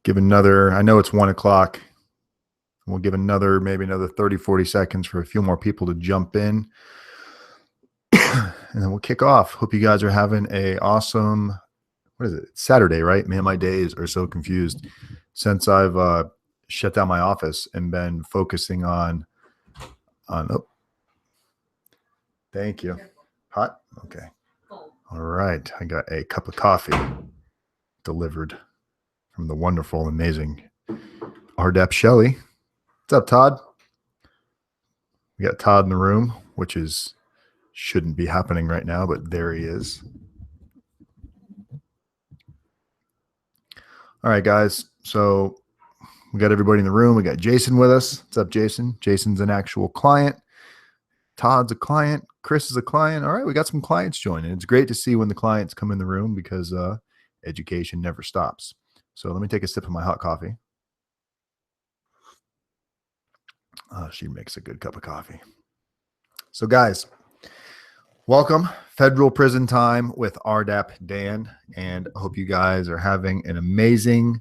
give another, I know it's 1 o'clock. We'll give maybe another 30, 40 seconds for a few more people to jump in. And then we'll kick off. Hope you guys are having a awesome, what is it? It's Saturday, right? Man, my days are so confused since I've shut down my office and been focusing on, oh, thank you. Hot? Okay. All right. I got a cup of coffee delivered from the wonderful, amazing RDAP Shelley. What's up, Todd? We got Todd in the room, which shouldn't be happening right now, but there he is. All right, guys. So we got everybody in the room. We got Jason with us. What's up, Jason? Jason's an actual client. Todd's a client. Chris is a client. All right, we got some clients joining. It's great to see when the clients come in the room because education never stops. So let me take a sip of my hot coffee. She makes a good cup of coffee. So, guys, welcome. Federal Prison Time with rdapdan, and I hope you guys are having an amazing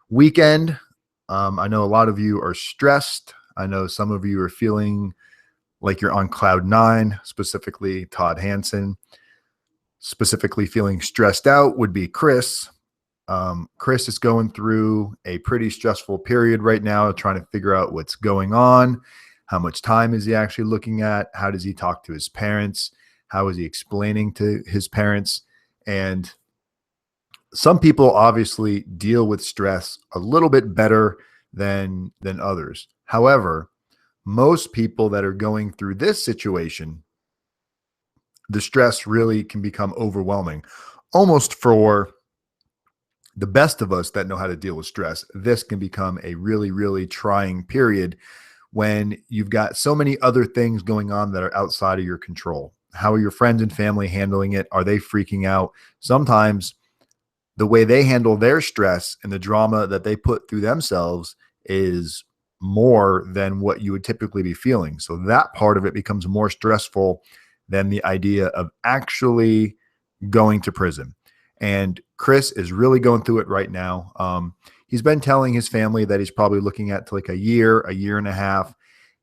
weekend. I know a lot of you are stressed. I know some of you are feeling like you're on cloud nine, specifically Todd Hansen. Specifically feeling stressed out would be Chris. Chris is going through a pretty stressful period right now, trying to figure out what's going on. How much time is he actually looking at? How does he talk to his parents? How is he explaining to his parents? And some people obviously deal with stress a little bit better than others. However, most people that are going through this situation, the stress really can become overwhelming. Almost for the best of us that know how to deal with stress, this can become a really, really trying period when you've got so many other things going on that are outside of your control. How are your friends and family handling it? Are they freaking out? Sometimes the way they handle their stress and the drama that they put through themselves is more than what you would typically be feeling. So that part of it becomes more stressful than the idea of actually going to prison. And Chris is really going through it right now. He's been telling his family that he's probably looking at like a year and a half.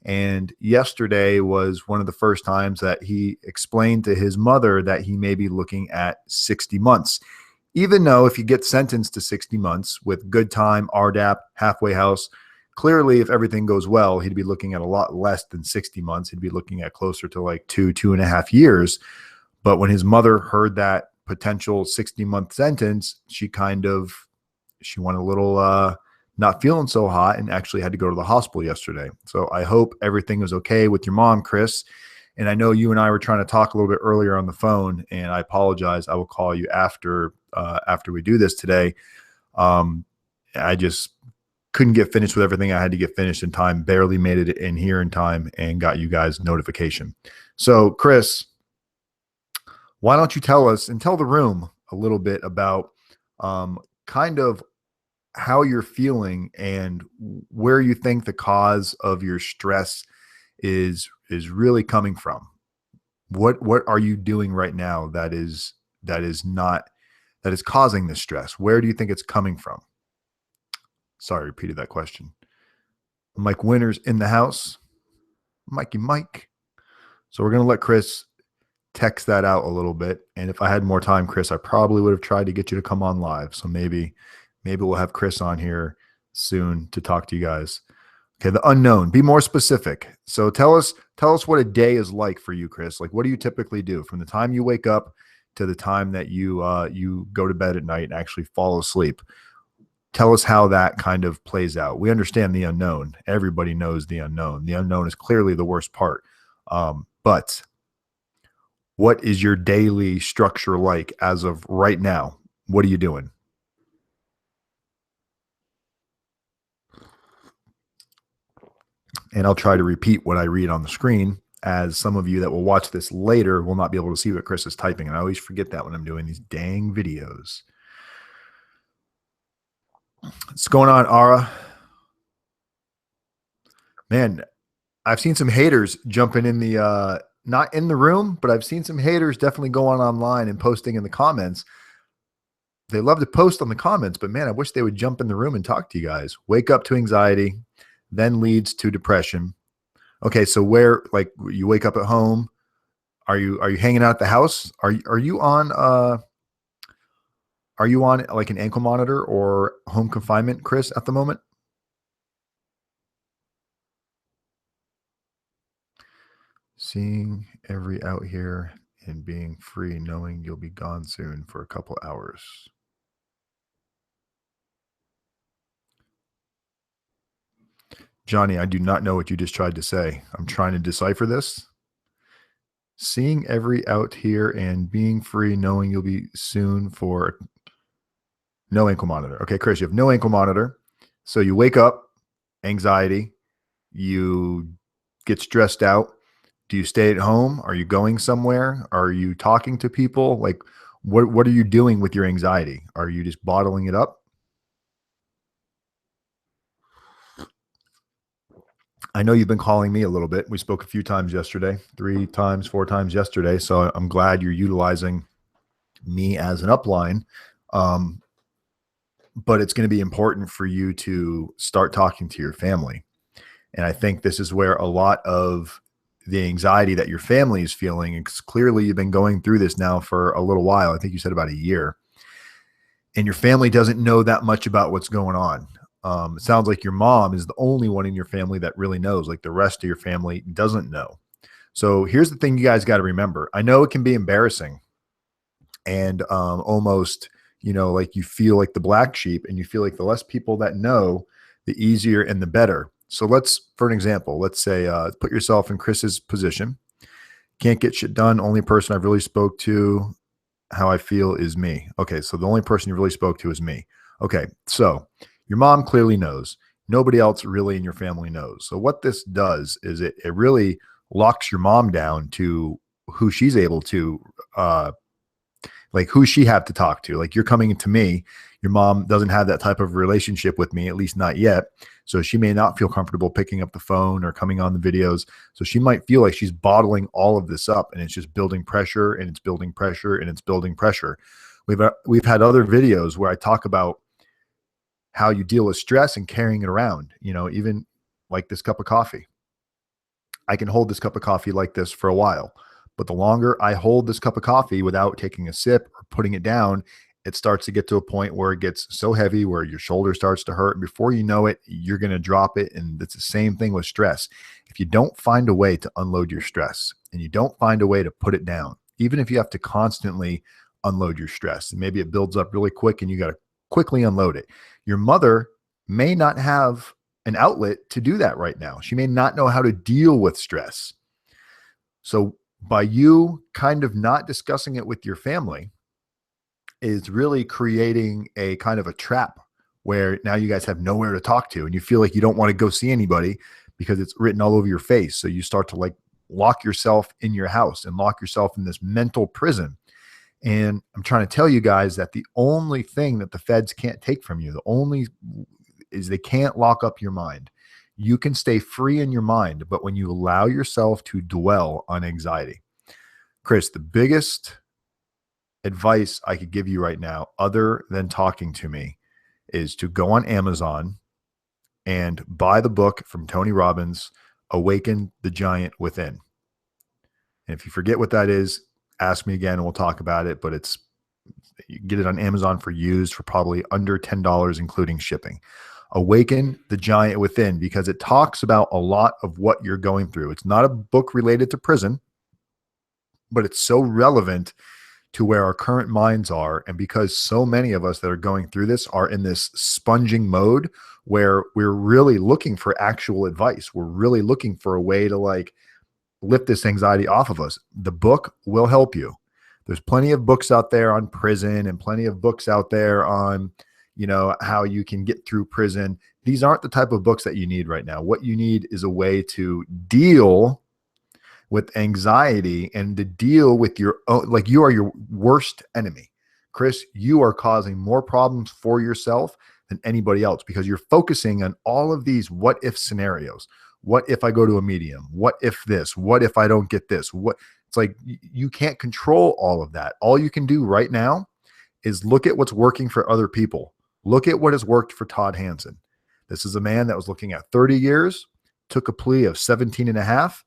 And yesterday was one of the first times that he explained to his mother that he may be looking at 60 months. Even though if you get sentenced to 60 months with good time, RDAP, halfway house, clearly if everything goes well, he'd be looking at a lot less than 60 months. He'd be looking at closer to like 2.5 years. But when his mother heard that potential 60-month sentence, she went a little not feeling so hot and actually had to go to the hospital yesterday. So I hope everything is okay with your mom, Chris. And I know you and I were trying to talk a little bit earlier on the phone, and I apologize. I will call you after we do this today. I just couldn't get finished with everything I had to get finished in time, barely made it in here in time, and got you guys notification. So Chris, why don't you tell us and tell the room a little bit about kind of how you're feeling and where you think the cause of your stress is really coming from. What are you doing right now that is causing this stress? Where do you think it's coming from? Sorry, I repeated that question. Mike Winter's in the house. Mikey Mike. So we're going to let Chris text that out a little bit. And if I had more time, Chris, I probably would have tried to get you to come on live. So maybe we'll have Chris on here soon to talk to you guys. Okay, the unknown. Be more specific. So tell us what a day is like for you, Chris. Like, what do you typically do from the time you wake up to the time that you go to bed at night and actually fall asleep? Tell us how that kind of plays out. We understand the unknown. Everybody knows the unknown. The unknown is clearly the worst part. But what is your daily structure like as of right now? What are you doing? And I'll try to repeat what I read on the screen, as some of you that will watch this later will not be able to see what Chris is typing. And I always forget that when I'm doing these dang videos. What's going on, Ara? Man, I've seen some haters jumping in the, not in the room, but I've seen some haters definitely going online and posting in the comments. they love to post on the comments, but man, I wish they would jump in the room and talk to you guys. Wake up to anxiety, then leads to depression. Okay, so where, like, you wake up at home, are you hanging out at the house? Are you on like an ankle monitor or home confinement, Chris, at the moment? Seeing every out here and being free, knowing you'll be gone soon for a couple hours. Johnny, I do not know what you just tried to say. I'm trying to decipher this. Seeing every out here and being free, knowing you'll be soon for no ankle monitor. Okay, Chris, you have no ankle monitor. So you wake up, anxiety, you get stressed out. Do you stay at home? Are you going somewhere? Are you talking to people? Like, what are you doing with your anxiety? Are you just bottling it up? I know you've been calling me a little bit. We spoke a few times yesterday, 3 times, 4 times yesterday. So I'm glad you're utilizing me as an upline. But it's going to be important for you to start talking to your family. And I think this is where a lot of the anxiety that your family is feeling, because clearly you've been going through this now for a little while. I think you said about a year. And your family doesn't know that much about what's going on. It sounds like your mom is the only one in your family that really knows. Like, the rest of your family doesn't know. So here's the thing you guys got to remember. I know it can be embarrassing and almost, like you feel like the black sheep, and you feel like the less people that know, the easier and the better. So for an example, let's say, put yourself in Chris's position. Can't get shit done. Only person I've really spoke to how I feel is me. Okay, so the only person you really spoke to is me. Okay, so your mom clearly knows. Nobody else really in your family knows. So what this does is it really locks your mom down to who she's able to, like, who she have to talk to. Like, you're coming to me. Your mom doesn't have that type of relationship with me, at least not yet. So she may not feel comfortable picking up the phone or coming on the videos. So she might feel like she's bottling all of this up, and it's just building pressure, and it's building pressure, and it's building pressure. We've had other videos where I talk about how you deal with stress and carrying it around, even like this cup of coffee. I can hold this cup of coffee like this for a while, but the longer I hold this cup of coffee without taking a sip or putting it down, it starts to get to a point where it gets so heavy where your shoulder starts to hurt. And before you know it, you're going to drop it. And it's the same thing with stress. If you don't find a way to unload your stress, and you don't find a way to put it down, even if you have to constantly unload your stress, and maybe it builds up really quick and you got to quickly unload it. Your mother may not have an outlet to do that right now. She may not know how to deal with stress. So by you kind of not discussing it with your family is really creating a kind of a trap where now you guys have nowhere to talk to, and you feel like you don't want to go see anybody because it's written all over your face. So you start to, like, lock yourself in your house and lock yourself in this mental prison. And I'm trying to tell you guys that the only thing that the feds can't take from you, is they can't lock up your mind. You can stay free in your mind, but when you allow yourself to dwell on anxiety. Chris, the biggest advice I could give you right now, other than talking to me, is to go on Amazon and buy the book from Tony Robbins, Awaken the Giant Within. And if you forget what that is, ask me again and we'll talk about it. But you can get it on Amazon for used for probably under $10, including shipping. Awaken the Giant Within, because it talks about a lot of what you're going through. It's not a book related to prison, but it's so relevant to where our current minds are. And because so many of us that are going through this are in this sponging mode where we're really looking for actual advice. We're really looking for a way to, like, lift this anxiety off of us. The book will help you. There's plenty of books out there on prison, and plenty of books out there on, how you can get through prison. These aren't the type of books that you need right now. What you need is a way to deal with anxiety and to deal with your own, like, you are your worst enemy. Chris, you are causing more problems for yourself than anybody else, because you're focusing on all of these what if scenarios. What if I go to a medium? What if this? What if I don't get this? It's like you can't control all of that. All you can do right now is look at what's working for other people. Look at what has worked for Todd Hansen. This is a man that was looking at 30 years, took a plea of 17 and a half.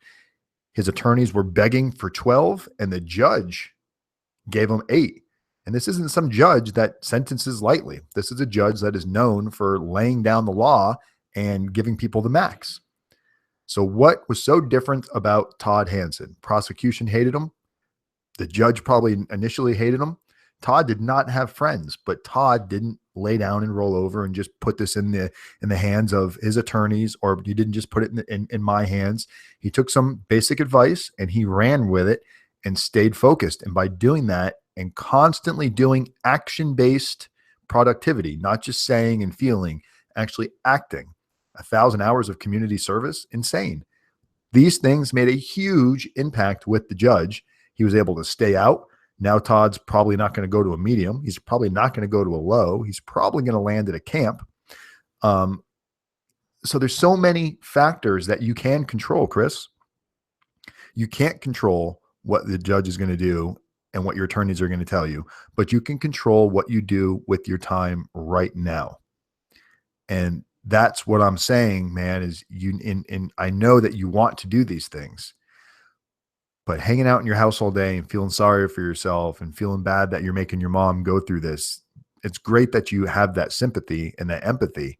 His attorneys were begging for 12, and the judge gave him 8. And this isn't some judge that sentences lightly. This is a judge that is known for laying down the law and giving people the max. So what was so different about Todd Hansen? Prosecution hated him. The judge probably initially hated him. Todd did not have friends, but Todd didn't lay down and roll over and just put this in the hands of his attorneys, or he didn't just put it in my hands. He took some basic advice and he ran with it and stayed focused. And by doing that and constantly doing action-based productivity, not just saying and feeling, actually acting, 1,000 hours of community service, insane. These things made a huge impact with the judge. He was able to stay out. Now Todd's probably not going to go to a medium. He's probably not going to go to a low. He's probably going to land at a camp. So there's so many factors that you can control, Chris. You can't control what the judge is going to do and what your attorneys are going to tell you, but you can control what you do with your time right now. And that's what I'm saying, man, is I know that you want to do these things, but hanging out in your house all day and feeling sorry for yourself and feeling bad that you're making your mom go through this, it's great that you have that sympathy and that empathy,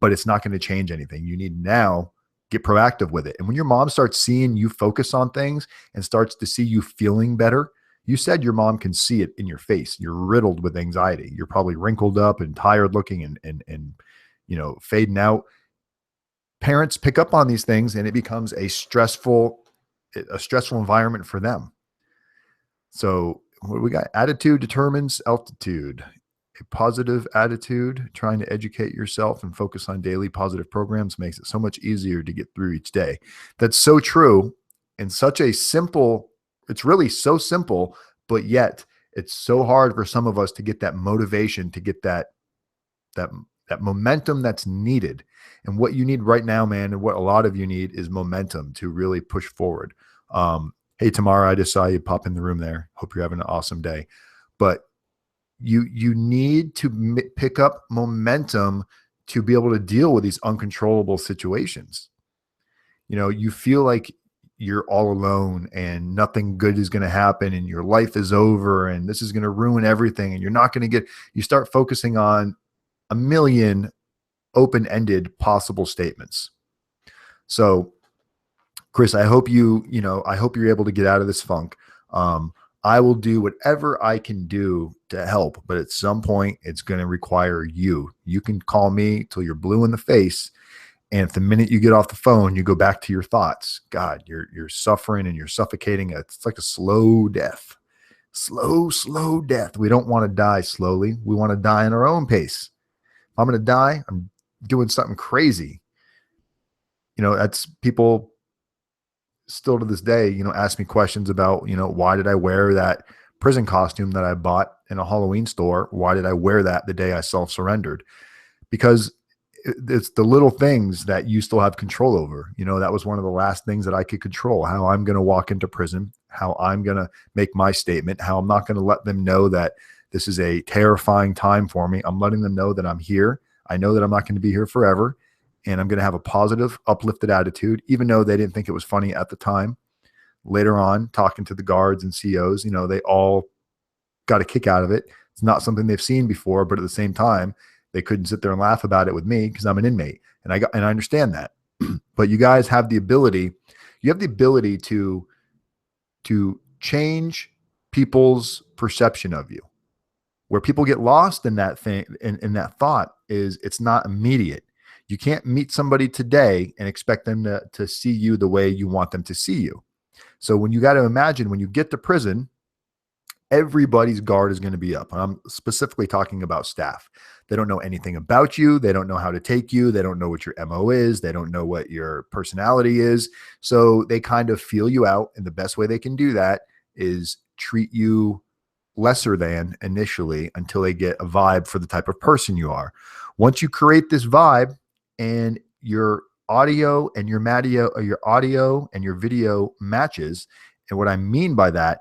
but it's not going to change anything. You need now get proactive with it. And when your mom starts seeing you focus on things and starts to see you feeling better, you said your mom can see it in your face. You're riddled with anxiety. You're probably wrinkled up and tired looking and fading out. Parents pick up on these things and it becomes a stressful environment for them. So what do we got? Attitude determines altitude. A positive attitude, trying to educate yourself and focus on daily positive programs makes it so much easier to get through each day. That's so true. And it's really so simple, but yet it's so hard for some of us to get that motivation, to get that momentum that's needed. And what you need right now, man, and what a lot of you need is momentum to really push forward. Hey, Tamara, I just saw you pop in the room there. Hope you're having an awesome day. But you need to pick up momentum to be able to deal with these uncontrollable situations. You feel like you're all alone and nothing good is going to happen and your life is over and this is going to ruin everything. And you're not going to you start focusing on a million open-ended possible statements. So Chris, I hope you're able to get out of this funk. I will do whatever I can do to help, but at some point it's going to require you. You can call me till you're blue in the face. And if the minute you get off the phone, you go back to your thoughts, God, you're suffering and you're suffocating. It's like a slow death, slow death. We don't want to die slowly. We want to die in our own pace. If I'm going to die, I'm doing something crazy. That's people still to this day, ask me questions about, why did I wear that prison costume that I bought in a Halloween store? Why did I wear that the day I self-surrendered? Because it's the little things that you still have control over. That was one of the last things that I could control, how I'm going to walk into prison, how I'm going to make my statement, how I'm not going to let them know that this is a terrifying time for me. I'm letting them know that I'm here. I know that I'm not going to be here forever. And I'm going to have a positive, uplifted attitude, even though they didn't think it was funny at the time. Later on, talking to the guards and COs, they all got a kick out of it. It's not something they've seen before, but at the same time, they couldn't sit there and laugh about it with me because I'm an inmate. And I understand that. But you guys have the ability, to change people's perception of you. Where people get lost in that thing, in that thought, is it's not immediate. You can't meet somebody today and expect them to see you the way you want them to see you. So when you got to imagine when you get to prison, everybody's guard is going to be up. And I'm specifically talking about staff. They don't know anything about you. They don't know how to take you. They don't know what your MO is. They don't know what your personality is. So they kind of feel you out. And the best way they can do that is treat you lesser than initially until they get a vibe for the type of person you are. Once you create this vibe, and your audio and your video matches. And what I mean by that,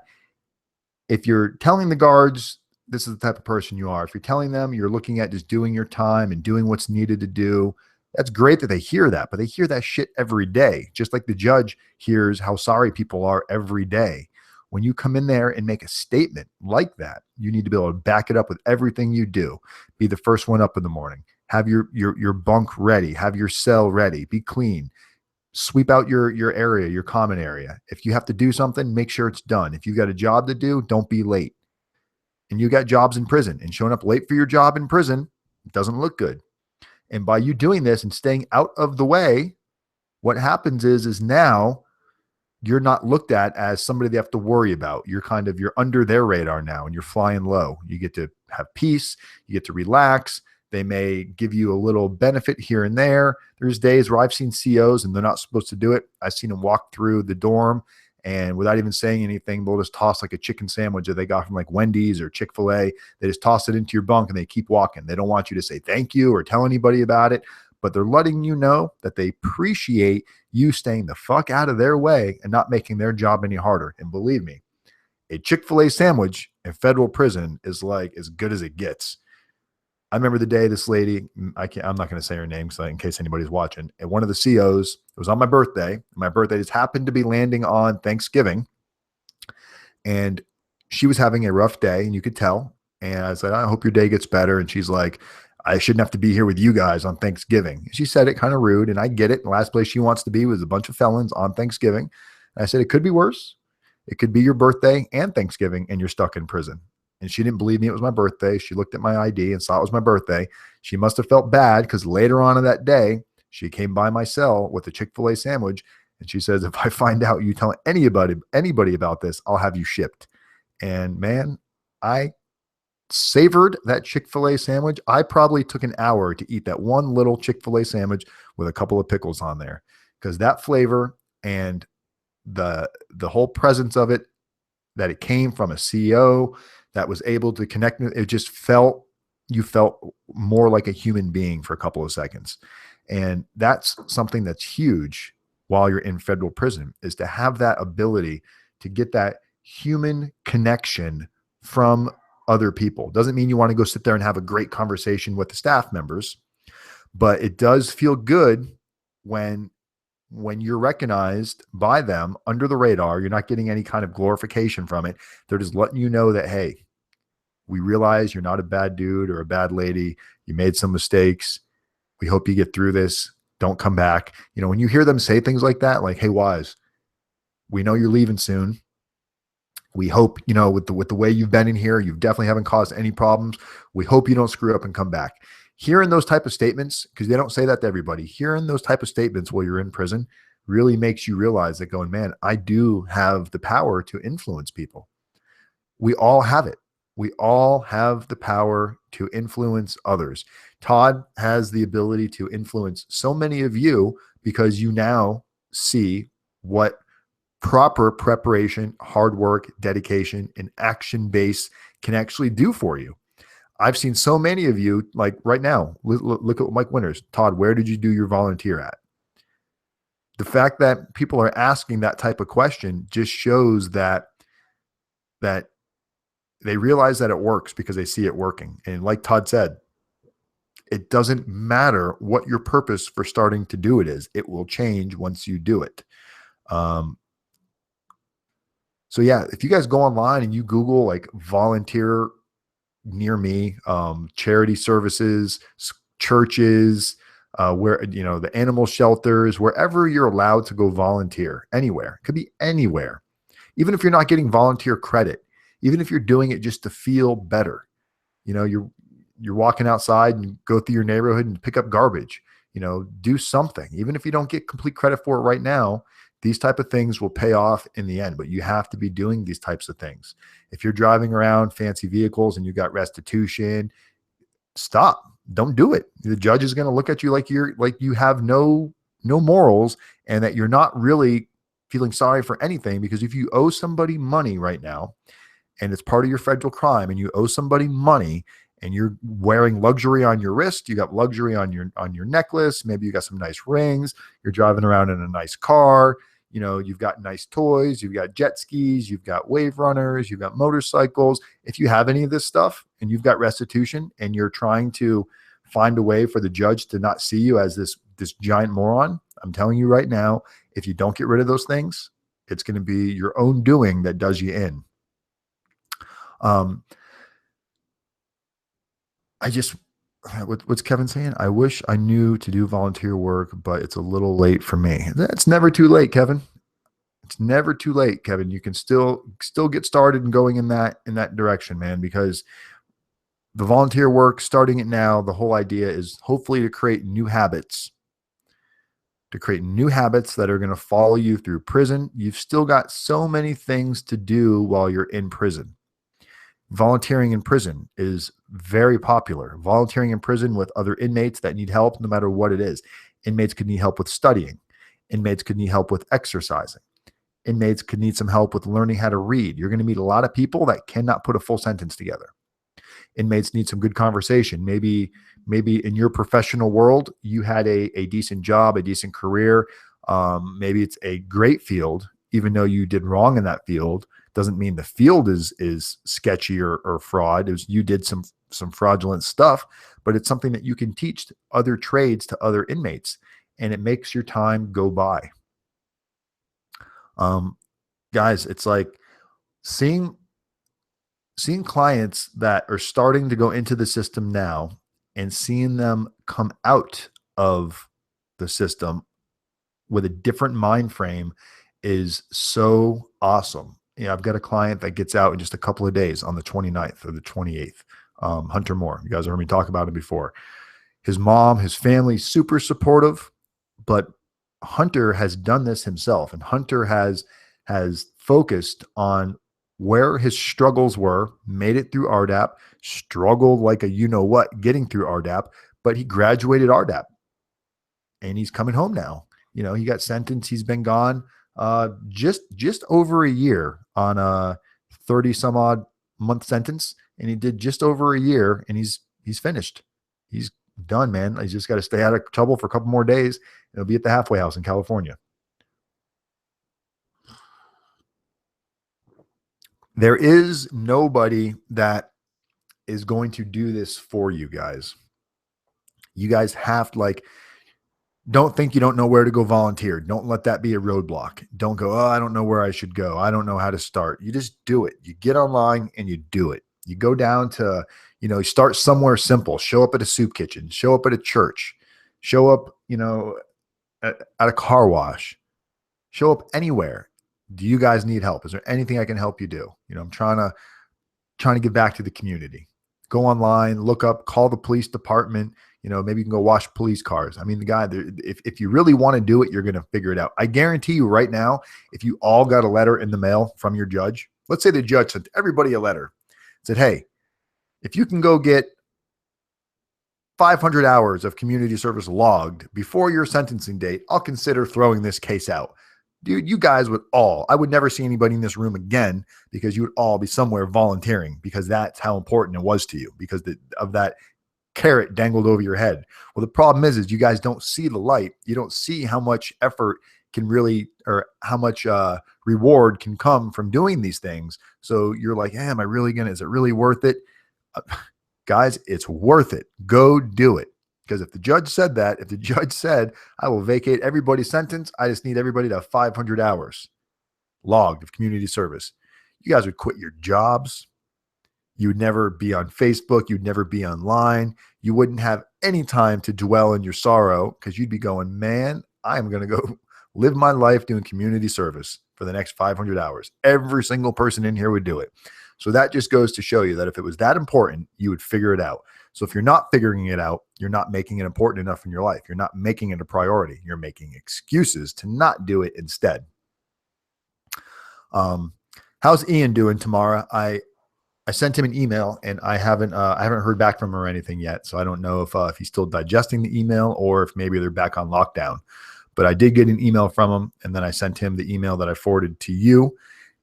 if you're telling the guards this is the type of person you are. If you're telling them you're looking at just doing your time and doing what's needed to do, that's great that they hear that, but they hear that shit every day. Just like the judge hears how sorry people are every day. When you come in there and make a statement like that, you need to be able to back it up with everything you do. Be the first one up in the morning. Have your bunk ready. Have your cell ready. Be clean. Sweep out your area, your common area. If you have to do something, make sure it's done. If you've got a job to do, don't be late. And you got jobs in prison, and showing up late for your job in prison doesn't look good. And by you doing this and staying out of the way, what happens is now you're not looked at as somebody they have to worry about. You're under their radar now, and you're flying low. You get to have peace. You get to relax. They may give you a little benefit here and there. There's days where I've seen COs and they're not supposed to do it. I've seen them walk through the dorm, and without even saying anything, they'll just toss like a chicken sandwich that they got from like Wendy's or Chick-fil-A. They just toss it into your bunk and they keep walking. They don't want you to say thank you or tell anybody about it, but they're letting you know that they appreciate you staying the fuck out of their way and not making their job any harder. And believe me, a Chick-fil-A sandwich in federal prison is like as good as it gets. I remember the day this lady, I'm not going to say her name in case anybody's watching, and one of the COs, it was on my birthday. My birthday just happened to be landing on Thanksgiving, and she was having a rough day, and you could tell. And I said, I hope your day gets better. And she's like, I shouldn't have to be here with you guys on Thanksgiving. She said it kind of rude, and I get it. The last place she wants to be was a bunch of felons on Thanksgiving. And I said, it could be worse. It could be your birthday and Thanksgiving, and you're stuck in prison. And she didn't believe me it was my birthday. She looked at my ID and saw it was my birthday. She must have felt bad because later on in that day, she came by my cell with a Chick-fil-A sandwich. And she says, if I find out you tell anybody about this, I'll have you shipped. And man, I savored that Chick-fil-A sandwich. I probably took an hour to eat that one little Chick-fil-A sandwich with a couple of pickles on there, because that flavor and the whole presence of it, that it came from a CEO that was able to connect. It just you felt more like a human being for a couple of seconds. And that's something that's huge while you're in federal prison, is to have that ability to get that human connection from other people. Doesn't mean you want to go sit there and have a great conversation with the staff members, but it does feel good when you're recognized by them under the radar. You're not getting any kind of glorification from it. They're just letting you know that, hey, we realize you're not a bad dude or a bad lady. You made some mistakes. We hope you get through this. Don't come back. You know, when you hear them say things like that, like, hey, Wise, we know you're leaving soon. We hope, you know, with the way you've been in here, you definitely haven't caused any problems. We hope you don't screw up and come back. Hearing those type of statements, because they don't say that to everybody, hearing those type of statements while you're in prison really makes you realize that, going, man, I do have the power to influence people. We all have it. We all have the power to influence others. Todd has the ability to influence so many of you because you now see what proper preparation, hard work, dedication, and action base can actually do for you. I've seen so many of you, like right now, look at Mike Winters. Todd, where did you do your volunteer at? The fact that people are asking that type of question just shows that they realize that it works because they see it working. And like Todd said, it doesn't matter what your purpose for starting to do it is. It will change once you do it. So yeah, if you guys go online and you Google like volunteer near me, charity services, churches, where, you know, the animal shelters, wherever you're allowed to go volunteer, anywhere, it could be anywhere. Even if you're not getting volunteer credit, even if you're doing it just to feel better, you know, you're walking outside and go through your neighborhood and pick up garbage, you know, do something. Even if you don't get complete credit for it right now, these type of things will pay off in the end, but you have to be doing these types of things. If you're driving around fancy vehicles and you got restitution, stop. Don't do it. The judge is going to look at you like you have no morals, and that you're not really feeling sorry for anything. Because if you owe somebody money right now, and it's part of your federal crime, and you owe somebody money, and you're wearing luxury on your wrist, you got luxury on your necklace, maybe you got some nice rings, you're driving around in a nice car, you've got nice toys, you've got jet skis, you've got wave runners, you've got motorcycles. If you have any of this stuff and you've got restitution and you're trying to find a way for the judge to not see you as this giant moron, I'm telling you right now, if you don't get rid of those things, it's going to be your own doing that does you in. What's Kevin saying? I wish I knew to do volunteer work, but it's a little late for me. It's never too late, Kevin. It's never too late, Kevin. You can still get started and going in that direction, man, because the volunteer work, starting it now, the whole idea is hopefully to create new habits that are going to follow you through prison. You've still got so many things to do while you're in prison. Volunteering in prison is very popular. Volunteering in prison with other inmates that need help, no matter what it is. Inmates could need help with studying. Inmates could need help with exercising. Inmates could need some help with learning how to read. You're going to meet a lot of people that cannot put a full sentence together. Inmates need some good conversation. Maybe in your professional world, you had a decent job, a decent career. Maybe it's a great field, even though you did wrong in that field. Doesn't mean the field is sketchy or fraud. You did some fraudulent stuff, but it's something that you can teach other trades to other inmates, and it makes your time go by. Guys, it's like seeing clients that are starting to go into the system now and seeing them come out of the system with a different mind frame is so awesome. I've got a client that gets out in just a couple of days on the 29th or the 28th. Hunter Moore. You guys heard me talk about it before. His mom, his family, super supportive, but Hunter has done this himself, and Hunter has focused on where his struggles were, made it through RDAP, struggled like a you-know-what getting through RDAP, but he graduated RDAP, and he's coming home now. He got sentenced. He's been gone just over a year on a 30-some-odd month sentence, and he did just over a year, and he's finished. He's done, man. He's just got to stay out of trouble for a couple more days, and he'll be at the halfway house in California. There is nobody that is going to do this for you guys. You guys have to, don't think you don't know where to go volunteer. Don't let that be a roadblock. Don't go, oh, I don't know where I should go. I don't know how to start. You just do it. You get online and you do it. You go down to, you start somewhere simple. Show up at a soup kitchen. Show up at a church. Show up, at a car wash. Show up anywhere. Do you guys need help? Is there anything I can help you do? I'm trying to give back to the community. Go online, look up, call the police department. Maybe you can go wash police cars. I mean, the guy, if you really want to do it, you're going to figure it out. I guarantee you right now, if you all got a letter in the mail from your judge, let's say the judge sent everybody a letter, said, hey, if you can go get 500 hours of community service logged before your sentencing date, I'll consider throwing this case out. Dude, you guys I would never see anybody in this room again, because you would all be somewhere volunteering, because that's how important it was to you, because of that carrot dangled over your head. Well, the problem is you guys don't see the light. You don't see how much effort can really, or how much reward can come from doing these things. So you're like, hey, am I really is it really worth it? Guys, it's worth it. Go do it. Because if the judge said that, if the judge said, I will vacate everybody's sentence, I just need everybody to have 500 hours logged of community service, you guys would quit your jobs. You would never be on Facebook. You'd never be online. You wouldn't have any time to dwell in your sorrow, because you'd be going, man, I'm going to go live my life doing community service for the next 500 hours. Every single person in here would do it. So that just goes to show you that if it was that important, you would figure it out. So if you're not figuring it out, you're not making it important enough in your life. You're not making it a priority. You're making excuses to not do it instead. How's Ian doing, Tamara? I sent him an email, and I haven't heard back from him or anything yet. So I don't know if he's still digesting the email, or if maybe they're back on lockdown. But I did get an email from him, and then I sent him the email that I forwarded to you,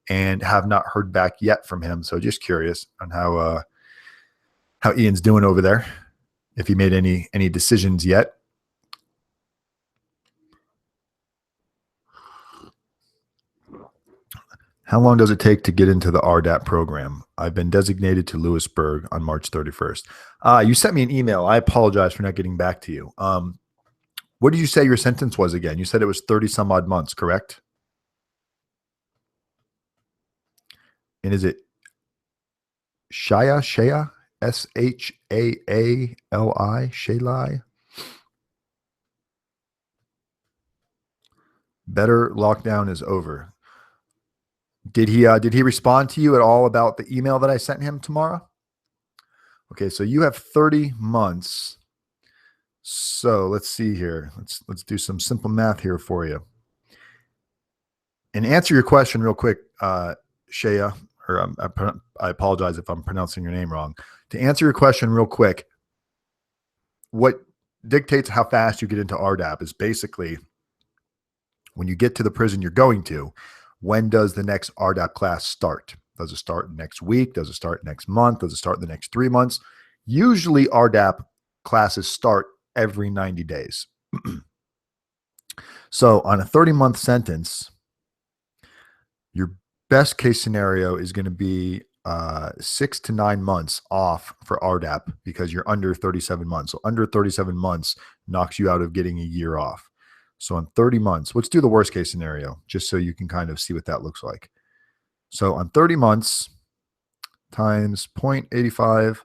and have not heard back yet from him. So just curious on how Ian's doing over there, if he made any decisions yet. How long does it take to get into the RDAP program? I've been designated to Lewisburg on March 31st. You sent me an email. I apologize for not getting back to you. What did you say your sentence was again? You said it was 30 some odd months, correct? And is it Shaya? Shaali? Shalai? Better lockdown is over. Did he respond to you at all about the email that I sent him tomorrow? Okay, so you have 30 months. So let's see here. Let's do some simple math here for you. And answer your question real quick, Shaya, or I apologize if I'm pronouncing your name wrong. To answer your question real quick, what dictates how fast you get into RDAP is basically when you get to the prison you're going to, when does the next RDAP class start? Does it start next week? Does it start next month? Does it start in the next 3 months? Usually RDAP classes start every 90 days. So on a 30-month sentence, your best case scenario is going to be 6 to 9 months off for RDAP because you're under 37 months. So under 37 months knocks you out of getting a year off. So on 30 months, let's do the worst case scenario just so you can kind of see what that looks like. So on 30 months times 0.85,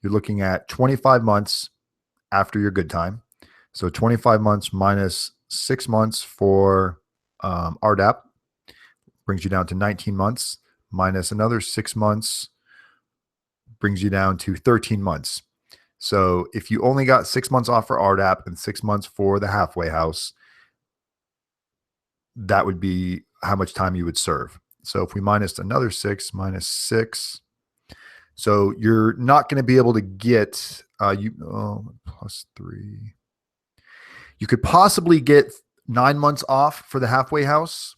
you're looking at 25 months after your good time. So 25 months minus 6 months for RDAP brings you down to 19 months, minus another 6 months brings you down to 13 months. So if you only got 6 months off for RDAP and 6 months for the halfway house, that would be how much time you would serve. So if we minus another 6 minus 6, so you're not going to be able to get plus 3. You could possibly get 9 months off for the halfway house,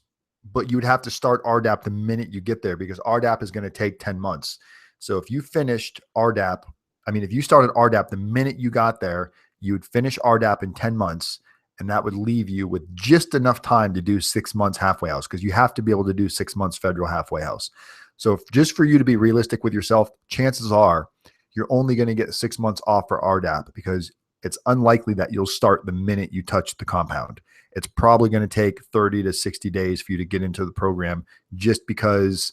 but you would have to start RDAP the minute you get there because RDAP is going to take 10 months. So if you finished RDAP, if you started RDAP the minute you got there, you would finish RDAP in 10 months, and that would leave you with just enough time to do 6 months halfway house because you have to be able to do 6 months federal halfway house. So just for you to be realistic with yourself, chances are you're only going to get 6 months off for RDAP because it's unlikely that you'll start the minute you touch the compound. It's probably going to take 30 to 60 days for you to get into the program just because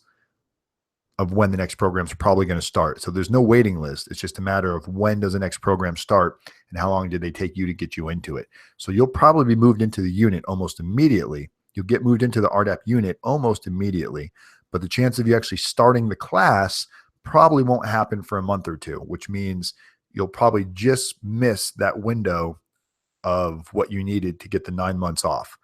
of when the next program is probably going to start. So there's no waiting list. It's just a matter of when does the next program start and how long did they take you to get you into it. So you'll probably be moved into the unit almost immediately. You'll get moved into the RDAP unit almost immediately, but the chance of you actually starting the class probably won't happen for a month or two, which means you'll probably just miss that window of what you needed to get the 9 months off.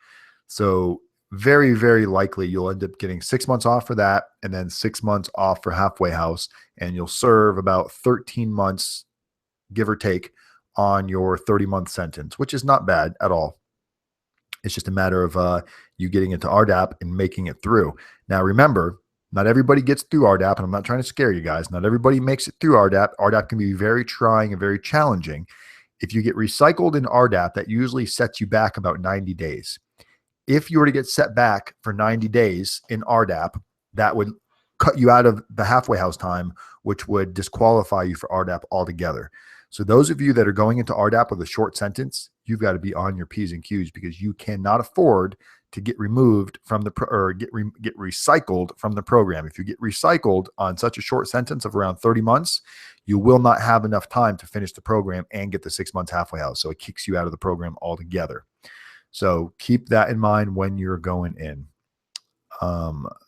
So very, very likely you'll end up getting 6 months off for that and then 6 months off for halfway house. And you'll serve about 13 months, give or take, on your 30-month sentence, which is not bad at all. It's just a matter of you getting into RDAP and making it through. Now, remember, not everybody gets through RDAP, and I'm not trying to scare you guys. Not everybody makes it through RDAP. RDAP can be very trying and very challenging. If you get recycled in RDAP, that usually sets you back about 90 days. If you were to get set back for 90 days in RDAP, that would cut you out of the halfway house time, which would disqualify you for RDAP altogether. So those of you that are going into RDAP with a short sentence, you've got to be on your P's and Q's because you cannot afford to get removed from the get recycled from the program. If you get recycled on such a short sentence of around 30 months, you will not have enough time to finish the program and get the 6 months halfway house. So it kicks you out of the program altogether. So keep that in mind when you're going in.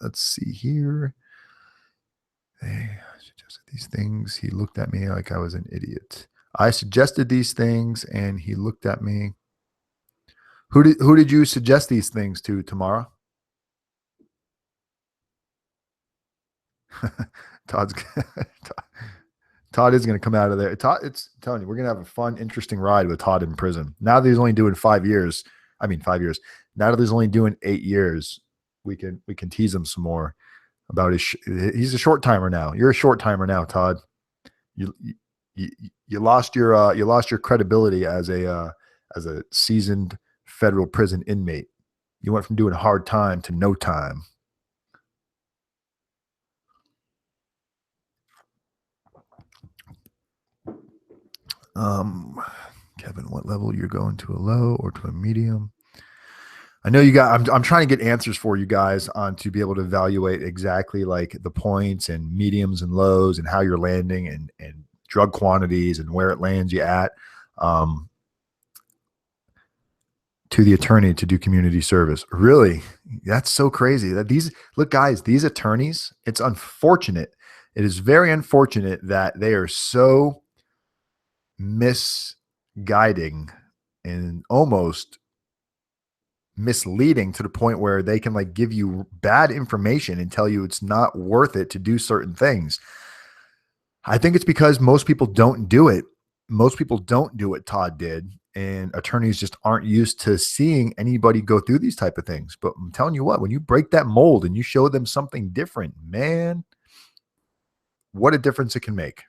Let's see here. Hey, I suggested these things. He looked at me like I was an idiot. I suggested these things and he looked at me. Who did you suggest these things to, Tamara? Todd is going to come out of there. Todd, it's telling you, we're going to have a fun, interesting ride with Todd in prison. Now that he's only doing 5 years, 5 years. Now that he's only doing 8 years, we can tease him some more about he's a short timer now. You're a short timer now, Todd. You lost your credibility as a seasoned federal prison inmate. You went from doing hard time to no time. Um, Kevin, what level you're going to, a low or to a medium? I know you got, I'm trying to get answers for you guys on to be able to evaluate exactly like the points and mediums and lows and how you're landing and drug quantities and where it lands you at. Um, to the attorney to do community service. Really? That's so crazy that these, look, guys, these attorneys, it's unfortunate. It is very unfortunate that they are so misguiding and almost misleading to the point where they can like give you bad information and tell you it's not worth it to do certain things. I think it's because most people don't do it. Most people don't do what Todd did, and attorneys just aren't used to seeing anybody go through these type of things. But I'm telling you what, when you break that mold and you show them something different, man, what a difference it can make.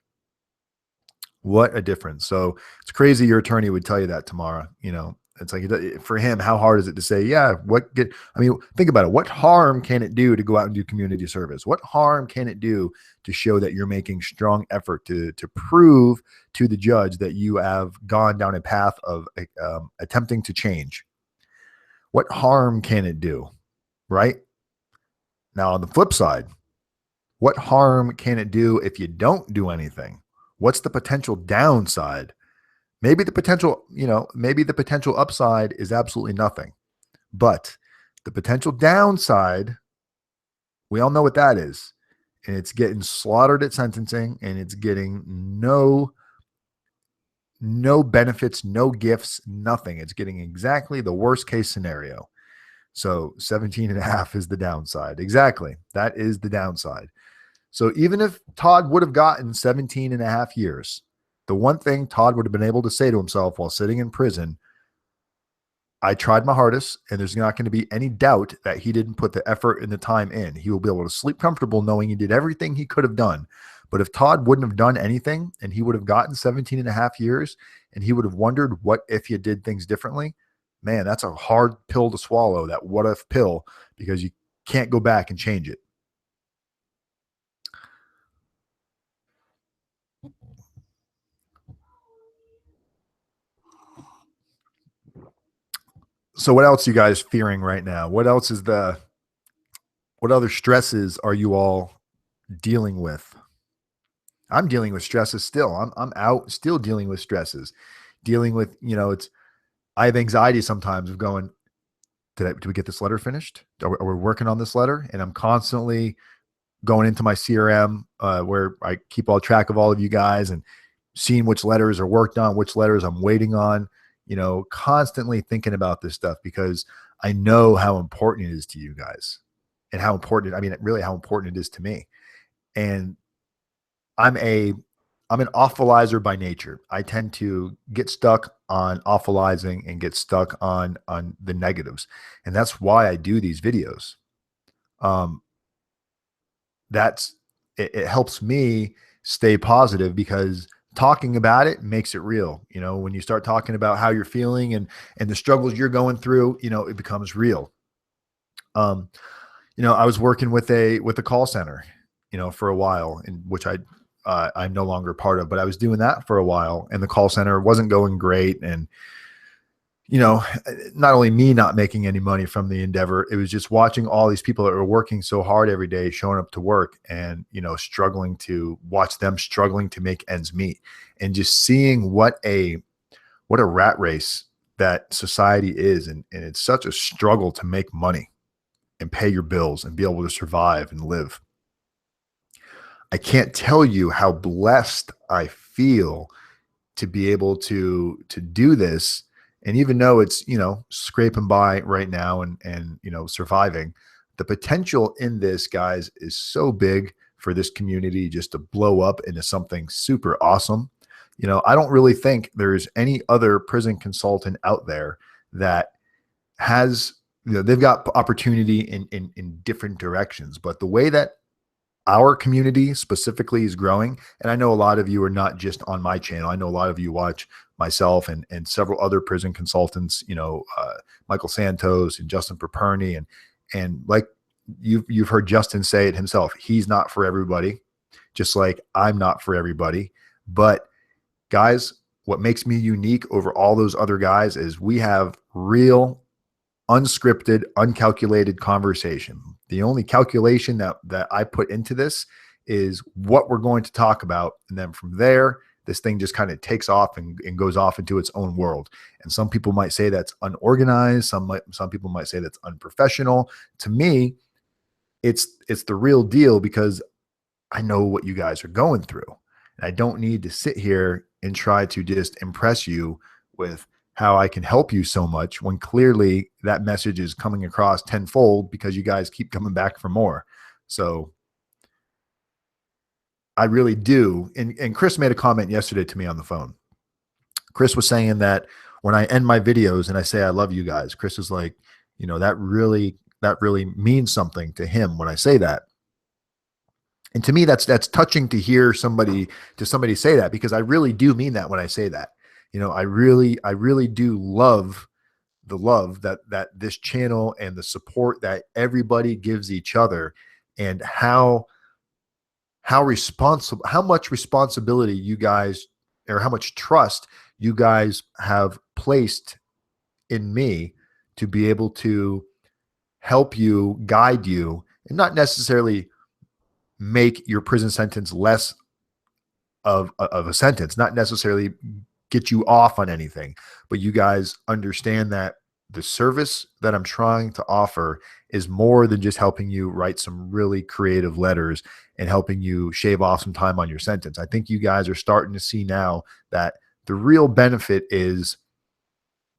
What a difference. So it's crazy your attorney would tell you that tomorrow. You know, it's like for him, how hard is it to say, yeah, I mean, think about it. What harm can it do to go out and do community service? What harm can it do to show that you're making strong effort to prove to the judge that you have gone down a path of attempting to change? What harm can it do? Right now, on the flip side, what harm can it do if you don't do anything? What's the potential downside? Maybe the potential, maybe the potential upside is absolutely nothing. But the potential downside, we all know what that is. And it's getting slaughtered at sentencing, and it's getting no benefits, no gifts, nothing. It's getting exactly the worst case scenario. So 17 and a half is the downside. Exactly. That is the downside. So even if Todd would have gotten 17 and a half years, the one thing Todd would have been able to say to himself while sitting in prison, I tried my hardest, and there's not going to be any doubt that he didn't put the effort and the time in. He will be able to sleep comfortable knowing he did everything he could have done. But if Todd wouldn't have done anything and he would have gotten 17 and a half years and he would have wondered what if you did things differently, man, that's a hard pill to swallow, that what if pill, because you can't go back and change it. So what else are you guys fearing right now? What other stresses are you all dealing with? I'm dealing with stresses still. I'm out still dealing with stresses, dealing with, I have anxiety sometimes of going, did we get this letter finished? Are we working on this letter? And I'm constantly going into my CRM where I keep all track of all of you guys and seeing which letters are worked on, which letters I'm waiting on, constantly thinking about this stuff because I know how important it is to you guys and how important, really how important it is to me. And I'm an awfulizer by nature. I tend to get stuck on awfulizing and get stuck on the negatives. And that's why I do these videos. It helps me stay positive because talking about it makes it real. When you start talking about how you're feeling and the struggles you're going through, it becomes real. I was working with a call center, for a while, in which I'm no longer part of, but I was doing that for a while, and the call center wasn't going great. And, not only me not making any money from the endeavor, it was just watching all these people that were working so hard every day, showing up to work and, struggling to make ends meet, and just seeing what a rat race that society is. And it's such a struggle to make money and pay your bills and be able to survive and live. I can't tell you how blessed I feel to be able to do this. And even though it's, scraping by right now and surviving, the potential in this, guys, is so big for this community just to blow up into something super awesome. I don't really think there's any other prison consultant out there that has, they've got opportunity in different directions, but the way that our community specifically is growing. And I know a lot of you are not just on my channel. I know a lot of you watch myself and several other prison consultants, Michael Santos and Justin Perperny. And like you've heard Justin say it himself, he's not for everybody, just like I'm not for everybody. But guys, what makes me unique over all those other guys is we have real, unscripted, uncalculated conversation. The only calculation that I put into this is what we're going to talk about. And then from there, this thing just kind of takes off and goes off into its own world. And some people might say that's unorganized. Some people might say that's unprofessional. To me, it's the real deal because I know what you guys are going through. And I don't need to sit here and try to just impress you with how I can help you so much when clearly that message is coming across tenfold because you guys keep coming back for more. So I really do. And Chris made a comment yesterday to me on the phone. Chris was saying that when I end my videos and I say, I love you guys, Chris is like, you know, that really means something to him when I say that. And to me, that's touching to hear somebody say that, because I really do mean that when I say that. You know, I really do love the love that this channel and the support that everybody gives each other, and how much responsibility you guys, or how much trust you guys have placed in me to be able to help you, guide you, and not necessarily make your prison sentence less of a sentence, not necessarily get you off on anything, but you guys understand that the service that I'm trying to offer is more than just helping you write some really creative letters and helping you shave off some time on your sentence. I think you guys are starting to see now that the real benefit is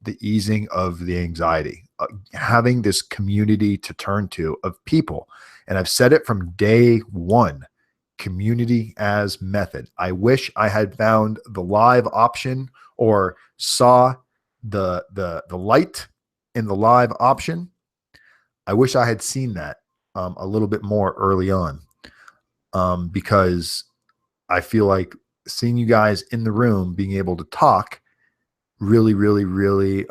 the easing of the anxiety, having this community to turn to of people. And I've said it from day one, community as method. I wish I had found the live option, or saw the light in the live option. I wish I had seen that a little bit more early on, because I feel like seeing you guys in the room, being able to talk, really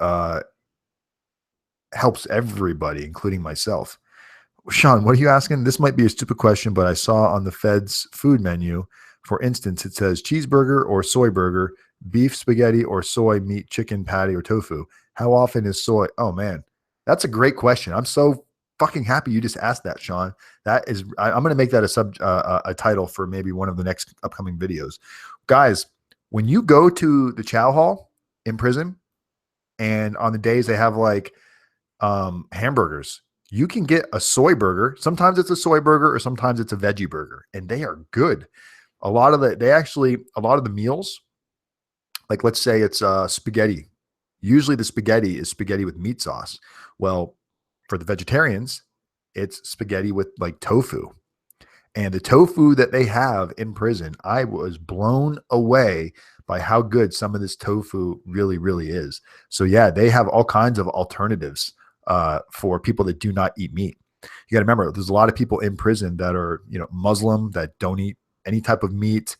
helps everybody, including myself. Sean, what are you asking? This might be a stupid question, but I saw on the Fed's food menu, for instance, it says cheeseburger or soy burger, beef spaghetti or soy meat, chicken patty or tofu. How often is soy? Oh man, that's a great question. I'm so fucking happy you just asked that, Sean. That is, I'm going to make that a title for maybe one of the next upcoming videos. Guys, when you go to the chow hall in prison, and on the days they have like hamburgers, you can get a soy burger. Sometimes it's a soy burger, or sometimes it's a veggie burger, and they are good. A lot of the meals, like let's say it's spaghetti. Usually the spaghetti is spaghetti with meat sauce. Well, for the vegetarians, it's spaghetti with like tofu. And the tofu that they have in prison, I was blown away by how good some of this tofu really is. So yeah, they have all kinds of alternatives for people that do not eat meat. You got to remember, there's a lot of people in prison that are, you know, Muslim, that don't eat any type of meat,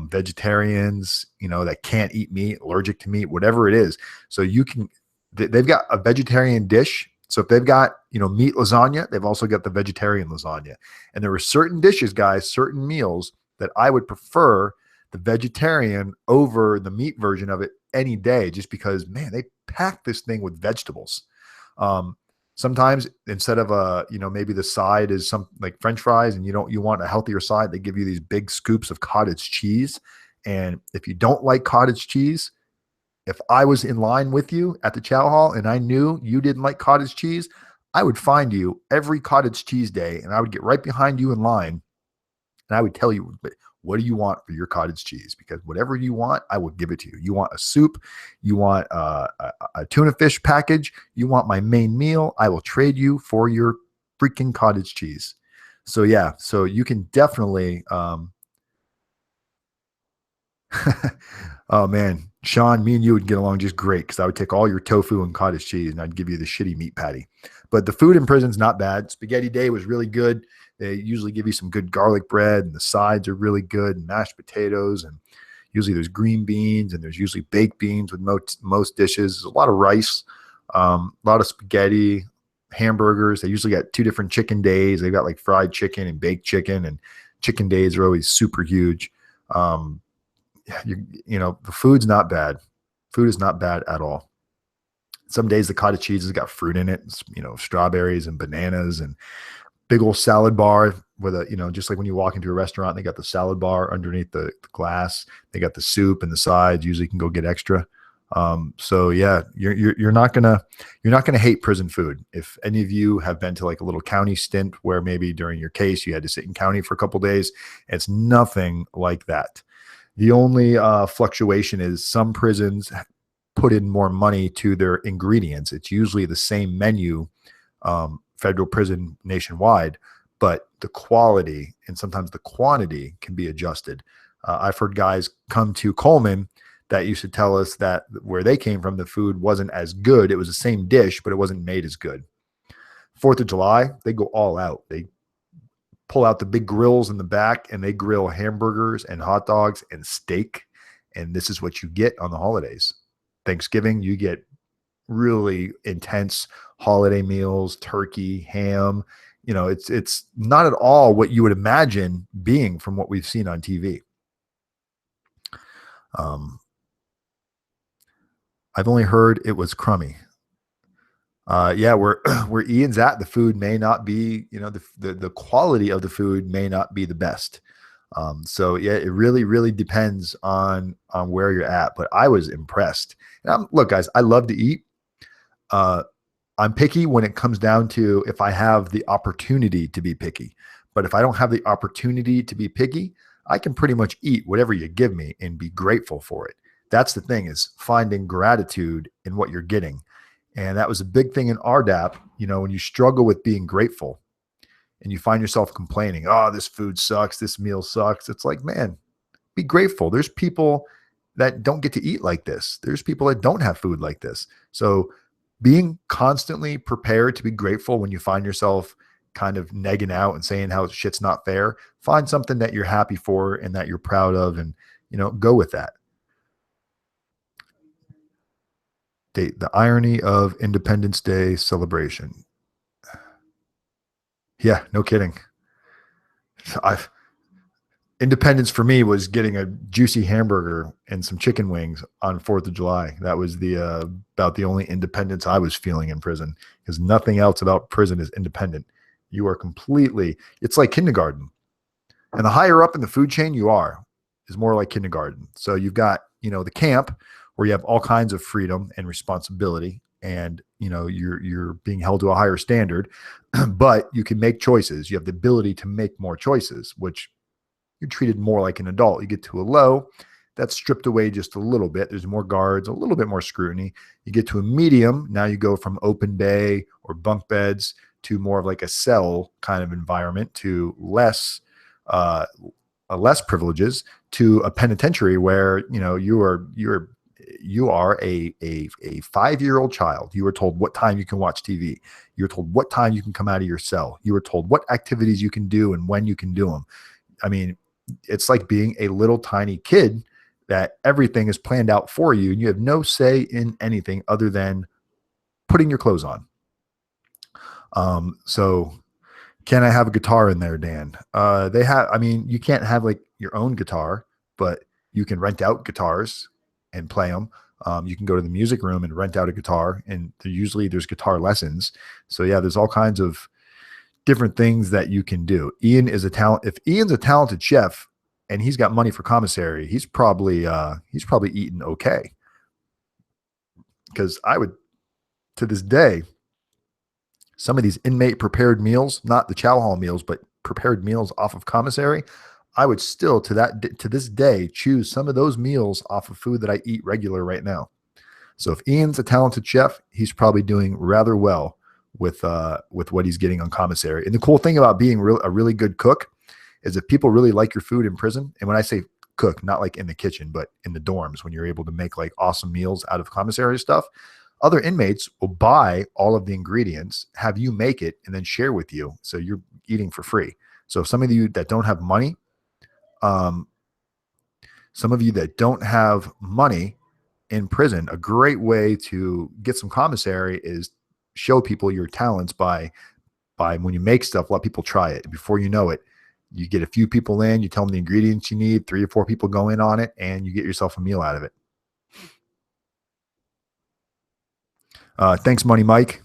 vegetarians, you know, that can't eat meat, allergic to meat, whatever it is. So they've got a vegetarian dish. So if they've got, you know, meat lasagna, they've also got the vegetarian lasagna. And there were certain dishes, guys, certain meals that I would prefer the vegetarian over the meat version of it any day, just because, man, they pack this thing with vegetables. Sometimes instead of you know, maybe the side is some like French fries, and you want a healthier side, they give you these big scoops of cottage cheese. And if you don't like cottage cheese, if I was in line with you at the chow hall and I knew you didn't like cottage cheese, I would find you every cottage cheese day, and I would get right behind you in line, and I would tell you, what do you want for your cottage cheese? Because whatever you want, I will give it to you. You want a soup, you want a tuna fish package, you want my main meal, I will trade you for your freaking cottage cheese. So yeah, so you can definitely oh man, Sean, me and you would get along just great, because I would take all your tofu and cottage cheese and I'd give you the shitty meat patty. But the food in prison's not bad. Spaghetti day was really good. They usually give you some good garlic bread, and the sides are really good, and mashed potatoes, and usually there's green beans, and there's usually baked beans with most dishes. There's a lot of rice, a lot of spaghetti, hamburgers. They usually got 2 different chicken days. They've got like fried chicken and baked chicken, and chicken days are always super huge. the food's not bad. Food is not bad at all. Some days the cottage cheese has got fruit in it, strawberries and bananas and big old salad bar with just like when you walk into a restaurant, they got the salad bar underneath the glass. They got the soup and the sides. Usually you can go get extra. So yeah, you're not gonna hate prison food. If any of you have been to like a little county stint where maybe during your case you had to sit in county for a couple days, it's nothing like that. The only fluctuation is some prisons put in more money to their ingredients. It's usually the same menu, federal prison nationwide, but the quality and sometimes the quantity can be adjusted. I've heard guys come to Coleman that used to tell us that where they came from, the food wasn't as good. It was the same dish, but it wasn't made as good. 4th of July, they go all out. They pull out the big grills in the back and they grill hamburgers and hot dogs and steak. And this is what you get on the holidays. Thanksgiving, you get really intense holiday meals, turkey, ham. It's not at all what you would imagine being from what we've seen on TV. I've only heard it was crummy. Yeah, where Ian's at, the food may not be, the quality of the food may not be the best. So yeah, it really, really depends on where you're at. But I was impressed. And look, guys, I love to eat. I'm picky when it comes down to if I have the opportunity to be picky. But if I don't have the opportunity to be picky, I can pretty much eat whatever you give me and be grateful for it. That's the thing, is finding gratitude in what you're getting. And that was a big thing in RDAP. When you struggle with being grateful and you find yourself complaining, oh, this food sucks, this meal sucks. It's like, man, be grateful. There's people that don't get to eat like this. There's people that don't have food like this. So being constantly prepared to be grateful when you find yourself kind of negging out and saying how shit's not fair, find something that you're happy for and that you're proud of, and, go with that. The irony of Independence Day celebration. Yeah, no kidding. Independence for me was getting a juicy hamburger and some chicken wings on 4th of July. That was about the only independence I was feeling in prison, because nothing else about prison is independent. You are it's like kindergarten. And the higher up in the food chain you are, is more like kindergarten. So you've got, the camp where you have all kinds of freedom and responsibility, and you're being held to a higher standard, but you can make choices. You have the ability to make more choices, which you're treated more like an adult. You get to a low, that's stripped away just a little bit. There's more guards, a little bit more scrutiny. You get to a medium, now you go from open bay or bunk beds to more of like a cell kind of environment, to less privileges, to a penitentiary where you are a 5-year-old child. You are told what time you can watch TV. You're told what time you can come out of your cell. You are told what activities you can do and when you can do them. I mean, it's like being a little tiny kid that everything is planned out for you, and you have no say in anything other than putting your clothes on. So can I have a guitar in there, Dan? You can't have like your own guitar, but you can rent out guitars and play them. You can go to the music room and rent out a guitar, and there's guitar lessons. So yeah, there's all kinds of different things that you can do. Ian is a talent. If Ian's a talented chef and he's got money for commissary, he's probably eating okay. Because I would, to this day, some of these inmate prepared meals, not the chow hall meals, but prepared meals off of commissary, I would still to this day choose some of those meals off of food that I eat regular right now. So if Ian's a talented chef, he's probably doing rather well with what he's getting on commissary. And the cool thing about being a really good cook is if people really like your food in prison, and when I say cook, not like in the kitchen, but in the dorms, when you're able to make like awesome meals out of commissary stuff, other inmates will buy all of the ingredients, have you make it, and then share with you. So you're eating for free. So some of you that don't have money, in prison, a great way to get some commissary is show people your talents by when you make stuff, let people try it. Before you know it, You get a few people in, you tell them the ingredients you need, 3 or 4 people go in on it, and you get yourself a meal out of it. Thanks, Money Mike.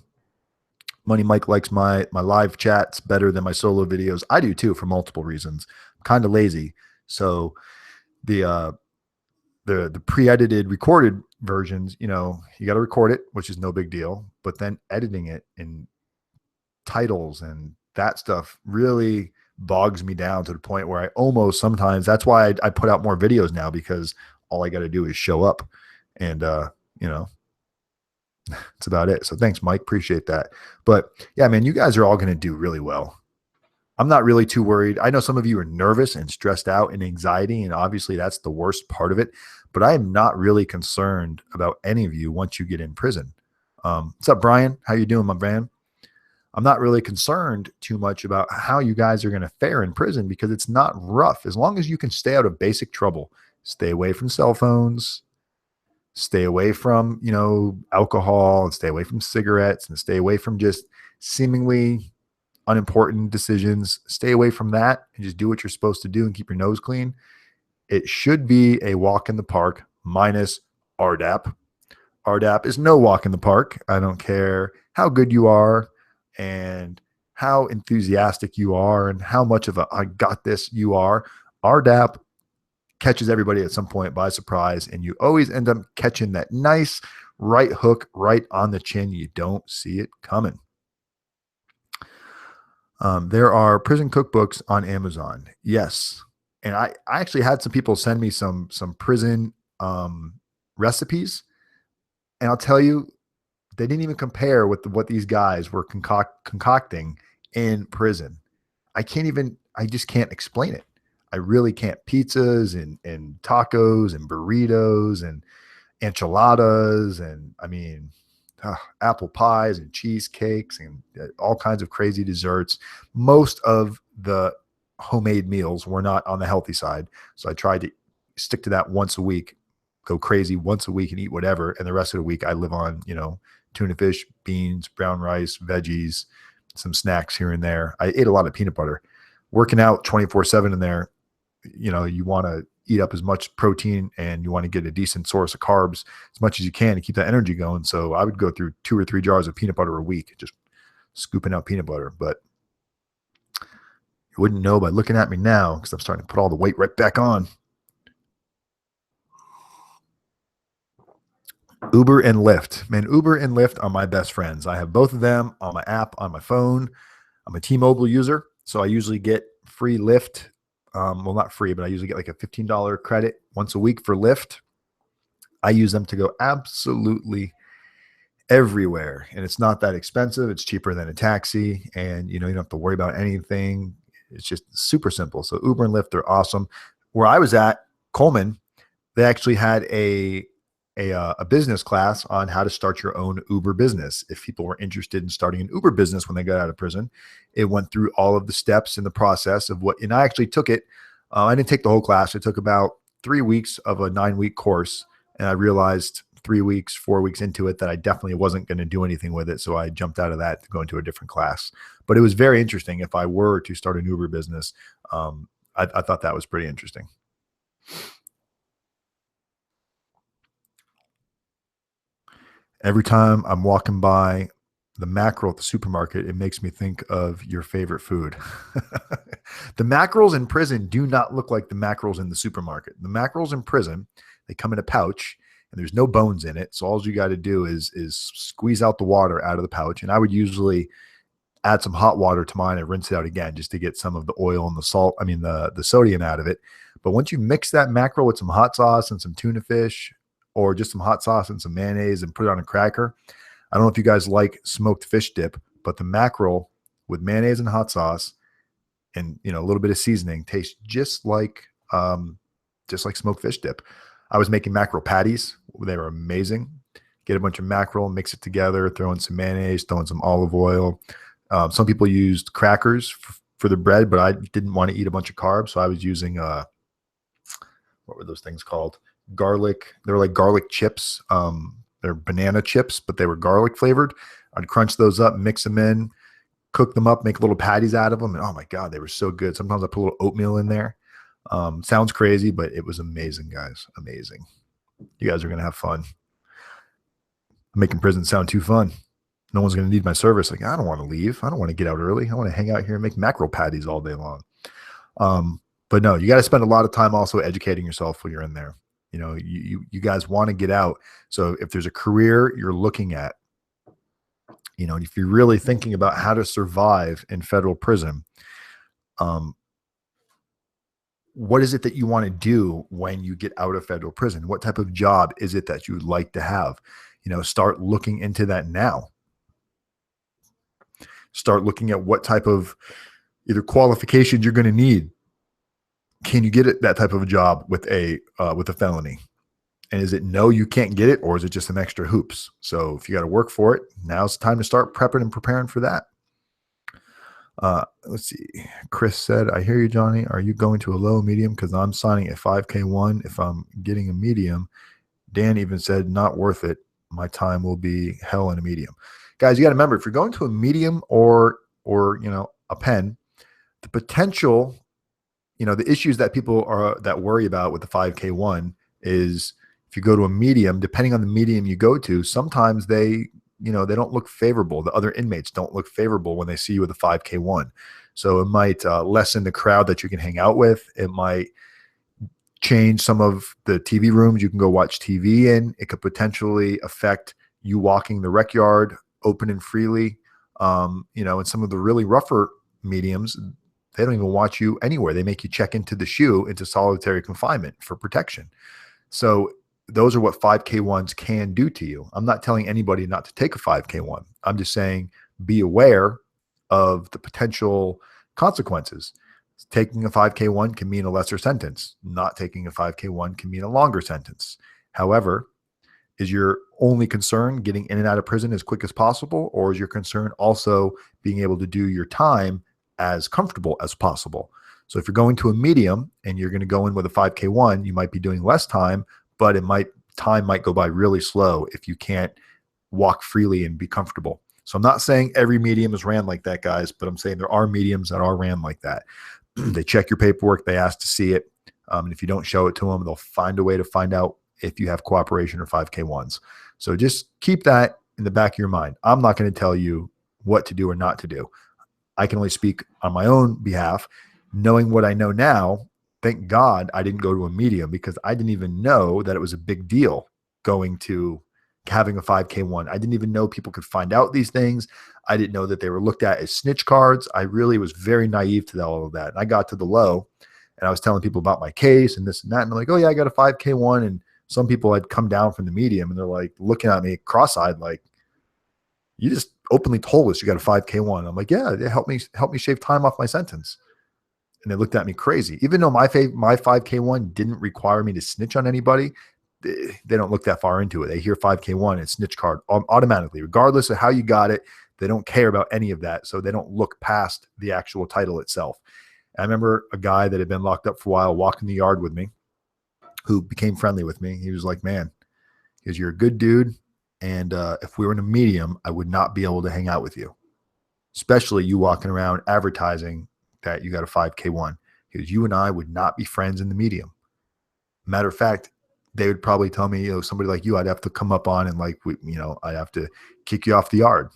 Money Mike likes my live chats better than my solo videos. I do too, for multiple reasons. I'm kind of lazy, so the pre-edited recorded versions, you got to record it, which is no big deal, but then editing it in titles and that stuff really bogs me down to the point where I almost sometimes, that's why I put out more videos now, because all I got to do is show up, and that's about it. So thanks, Mike. Appreciate that. But yeah, man, you guys are all going to do really well. I'm not really too worried. I know some of you are nervous and stressed out and anxiety, and obviously that's the worst part of it. But I am not really concerned about any of you once you get in prison. What's up, Brian? How you doing, my man? I'm not really concerned too much about how you guys are going to fare in prison, because it's not rough. As long as you can stay out of basic trouble, stay away from cell phones, stay away from, alcohol, and stay away from cigarettes, and stay away from just seemingly unimportant decisions. Stay away from that and just do what you're supposed to do and keep your nose clean. It should be a walk in the park, minus RDAP. RDAP is no walk in the park. I don't care how good you are and how enthusiastic you are and how much of a I got this you are. RDAP catches everybody at some point by surprise, and you always end up catching that nice right hook right on the chin. You don't see it coming. There are prison cookbooks on Amazon. Yes. And I actually had some people send me some prison recipes, and I'll tell you, they didn't even compare with what these guys were concocting in prison. I just can't explain it. I really can't. Pizzas and tacos and burritos and enchiladas and apple pies and cheesecakes and all kinds of crazy desserts. Most of the homemade meals were not on the healthy side. So I tried to stick to that once a week, go crazy once a week and eat whatever. And the rest of the week I live on, tuna fish, beans, brown rice, veggies, some snacks here and there. I ate a lot of peanut butter. Working out 24/7 in there, you want to eat up as much protein and you want to get a decent source of carbs as much as you can to keep that energy going. So I would go through 2 or 3 jars of peanut butter a week, just scooping out peanut butter. But you wouldn't know by looking at me now, because I'm starting to put all the weight right back on. Uber and Lyft. Man, Uber and Lyft are my best friends. I have both of them on my app on my phone. I'm a T-Mobile user, so I usually get free Lyft. Well, not free, but I usually get like a $15 credit once a week for Lyft. I use them to go absolutely everywhere, and it's not that expensive. It's cheaper than a taxi, and you don't have to worry about anything. It's just super simple. So Uber and Lyft are awesome. Where I was at, Coleman, they actually had a business class on how to start your own Uber business. If people were interested in starting an Uber business when they got out of prison, it went through all of the steps in the process of and I actually took it. I didn't take the whole class. I took about 3 weeks of a 9-week course, and I realized 3 weeks, 4 weeks into it that I definitely wasn't going to do anything with it. So I jumped out of that to go into a different class. But it was very interesting. If I were to start an Uber business, I thought that was pretty interesting. Every time I'm walking by the mackerel at the supermarket, it makes me think of your favorite food. The mackerels in prison do not look like the mackerels in the supermarket. The mackerels in prison, they come in a pouch and there's no bones in it. So all you got to do is squeeze out the water out of the pouch. And I would usually add some hot water to mine and rinse it out again just to get some of the oil and the salt, the sodium out of it. But once you mix that mackerel with some hot sauce and some tuna fish, or just some hot sauce and some mayonnaise and put it on a cracker. I don't know if you guys like smoked fish dip, but the mackerel with mayonnaise and hot sauce and a little bit of seasoning tastes just like smoked fish dip. I was making mackerel patties. They were amazing. Get a bunch of mackerel, mix it together, throw in some mayonnaise, throw in some olive oil. Some people used crackers for the bread, but I didn't want to eat a bunch of carbs, so I was using what were those things called? Garlic. They're like garlic chips. They're banana chips, but they were garlic flavored. I'd crunch those up, mix them in, cook them up, make little patties out of them. And oh my God, they were so good. Sometimes I put a little oatmeal in there. Sounds crazy, but it was amazing, guys. Amazing. You guys are going to have fun. I'm making prison sound too fun. No one's going to need my service. Like, I don't want to leave. I don't want to get out early. I want to hang out here and make mackerel patties all day long. But no, you got to spend a lot of time also educating yourself when you're in there. You know, you guys want to get out. So if there's a career you're looking at, you know, if you're really thinking about how to survive in federal prison, what is it that you want to do when you get out of federal prison? What type of job is it that you would like to have? You know, start looking into that now. Start looking at what type of either qualifications you're going to need. Can you get that type of a job with a felony? And is it no, you can't get it, or is it just some extra hoops? So if you got to work for it, now's the time to start prepping and preparing for that. Let's see. Chris said, I hear you, Johnny. Are you going to a low medium? Because I'm signing a 5K1 if I'm getting a medium. Dan even said, not worth it. My time will be hell in a medium. Guys, you got to remember, if you're going to a medium or you know, a pen, the potential, you know, the issues that people are that worry about with the 5K1 is if you go to a medium, depending on the medium you go to, sometimes they, you know, they don't look favorable. The other inmates don't look favorable when they see you with a 5K1. So it might lessen the crowd that you can hang out with. It might change some of the TV rooms you can go watch TV in. It could potentially affect you walking the rec yard open and freely. You know, and some of the really rougher mediums, they don't even watch you anywhere. They make you check into the shoe into solitary confinement for protection. So those are what 5K1s can do to you. I'm not telling anybody not to take a 5K1. I'm just saying be aware of the potential consequences. Taking a 5K1 can mean a lesser sentence. Not taking a 5K1 can mean a longer sentence. However, is your only concern getting in and out of prison as quick as possible, or is your concern also being able to do your time as comfortable as possible? So if you're going to a medium and you're going to go in with a 5K1, you might be doing less time, but time might go by really slow if you can't walk freely and be comfortable. So I'm not saying every medium is ran like that, guys, but I'm saying there are mediums that are ran like that. They check your paperwork. They ask to see it. And if you don't show it to them, they'll find a way to find out if you have cooperation or 5K1s. So just keep that in the back of your mind. I'm not going to tell you what to do or not to do. I can only speak on my own behalf. Knowing what I know now, thank God I didn't go to a medium, because I didn't even know that it was a big deal going to having a 5K1. I didn't even know people could find out these things. I didn't know that they were looked at as snitch cards. I really was very naive to all of that. And I got to the low and I was telling people about my case and this and that. And they're like, oh yeah, I got a 5K1. And some people had come down from the medium and they're like looking at me cross-eyed, like, you just openly told us you got a 5K1. I'm like, yeah, it helped me shave time off my sentence. And they looked at me crazy. Even though my 5K1 didn't require me to snitch on anybody, they don't look that far into it. They hear 5K1 and snitch card automatically, regardless of how you got it. They don't care about any of that. So they don't look past the actual title itself. And I remember a guy that had been locked up for a while walking the yard with me, who became friendly with me. He was like, man, because you're a good dude. And if we were in a medium, I would not be able to hang out with you, especially you walking around advertising that you got a 5K1, because you and I would not be friends in the medium. Matter of fact, they would probably tell me, you know, somebody like you, I'd have to come up on and like, you know, I'd have to kick you off the yard.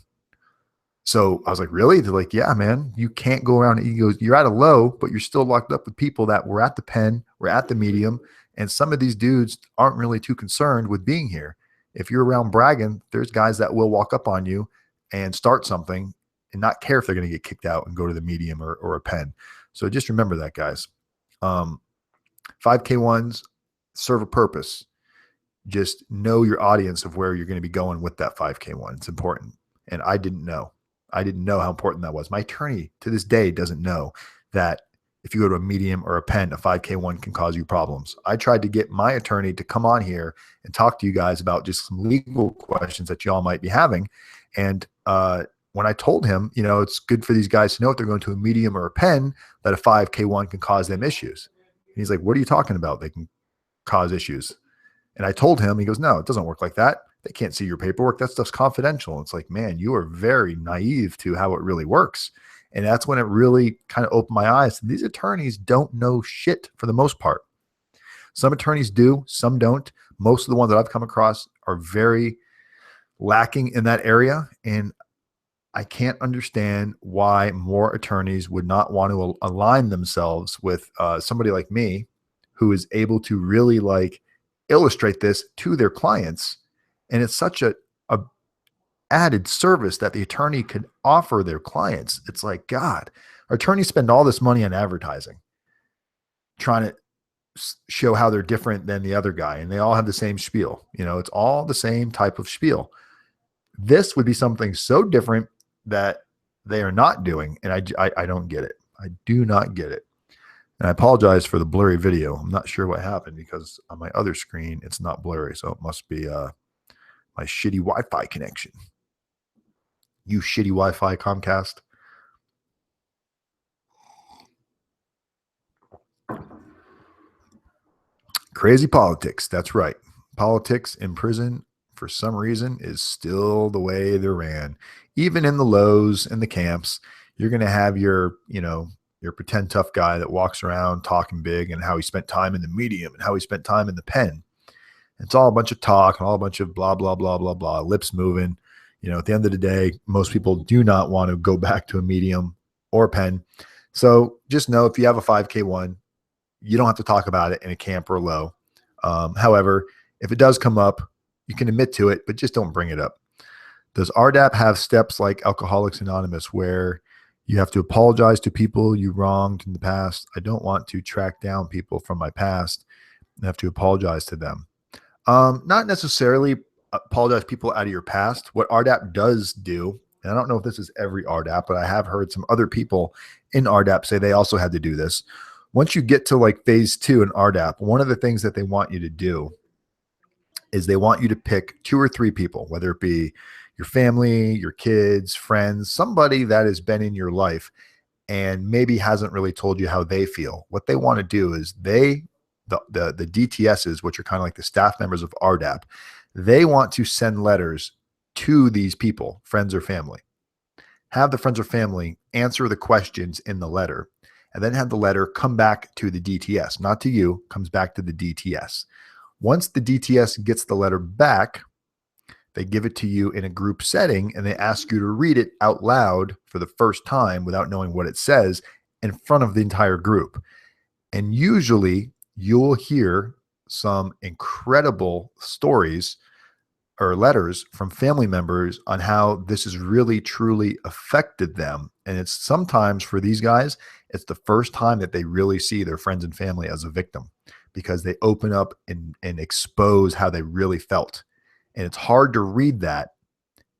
So I was like, really? They're like, yeah, man, you can't go around. He goes, you're at a low, but you're still locked up with people that were at the pen, were at the medium. And some of these dudes aren't really too concerned with being here. If you're around bragging, there's guys that will walk up on you and start something and not care if they're going to get kicked out and go to the medium or a pen. So just remember that, guys. 5K1s serve a purpose. Just know your audience of where you're going to be going with that 5K1. It's important. And I didn't know. I didn't know how important that was. My attorney to this day doesn't know that if you go to a medium or a pen, a 5K1 can cause you problems. I tried to get my attorney to come on here and talk to you guys about just some legal questions that y'all might be having. And when I told him, you know, it's good for these guys to know if they're going to a medium or a pen, that a 5K1 can cause them issues. And he's like, what are you talking about? They can cause issues. And I told him, he goes, no, it doesn't work like that. They can't see your paperwork. That stuff's confidential. It's like, man, you are very naive to how it really works. And that's when it really kind of opened my eyes. These attorneys don't know shit for the most part. Some attorneys do, some don't. Most of the ones that I've come across are very lacking in that area. And I can't understand why more attorneys would not want to align themselves with somebody like me, who is able to really like illustrate this to their clients. And it's such a added service that the attorney could offer their clients. It's like, God, attorneys spend all this money on advertising, trying to show how they're different than the other guy. And they all have the same spiel. You know, it's all the same type of spiel. This would be something so different that they are not doing. And I don't get it. I do not get it. And I apologize for the blurry video. I'm not sure what happened because on my other screen, it's not blurry. So it must be my shitty Wi-Fi connection. You shitty Wi-Fi Comcast. Crazy politics. That's right. Politics in prison, for some reason, is still the way they're ran. Even in the lows and the camps, you're going to have your pretend tough guy that walks around talking big and how he spent time in the medium and how he spent time in the pen. It's all a bunch of talk and all a bunch of blah, blah, blah, blah, blah, lips moving. You know, at the end of the day, most people do not want to go back to a medium or pen. So just know if you have a 5K1, you don't have to talk about it in a camp or low. However, if it does come up, you can admit to it, but just don't bring it up. Does RDAP have steps like Alcoholics Anonymous where you have to apologize to people you wronged in the past? I don't want to track down people from my past and have to apologize to them. Not necessarily apologize people out of your past. What RDAP does do, and I don't know if this is every RDAP, but I have heard some other people in RDAP say they also had to do this. Once you get to like phase 2 in RDAP, one of the things that they want you to do is they want you to pick 2 or 3 people, whether it be your family, your kids, friends, somebody that has been in your life and maybe hasn't really told you how they feel. What they want to do is the DTSs, which are kind of like the staff members of RDAP, they want to send letters to these people, friends or family. Have the friends or family answer the questions in the letter, and then have the letter come back to the DTS, not to you, comes back to the DTS. Once the DTS gets the letter back, they give it to you in a group setting and they ask you to read it out loud for the first time without knowing what it says in front of the entire group. And usually you'll hear some incredible stories or letters from family members on how this has really truly affected them. And it's sometimes for these guys, it's the first time that they really see their friends and family as a victim because they open up and expose how they really felt. And it's hard to read that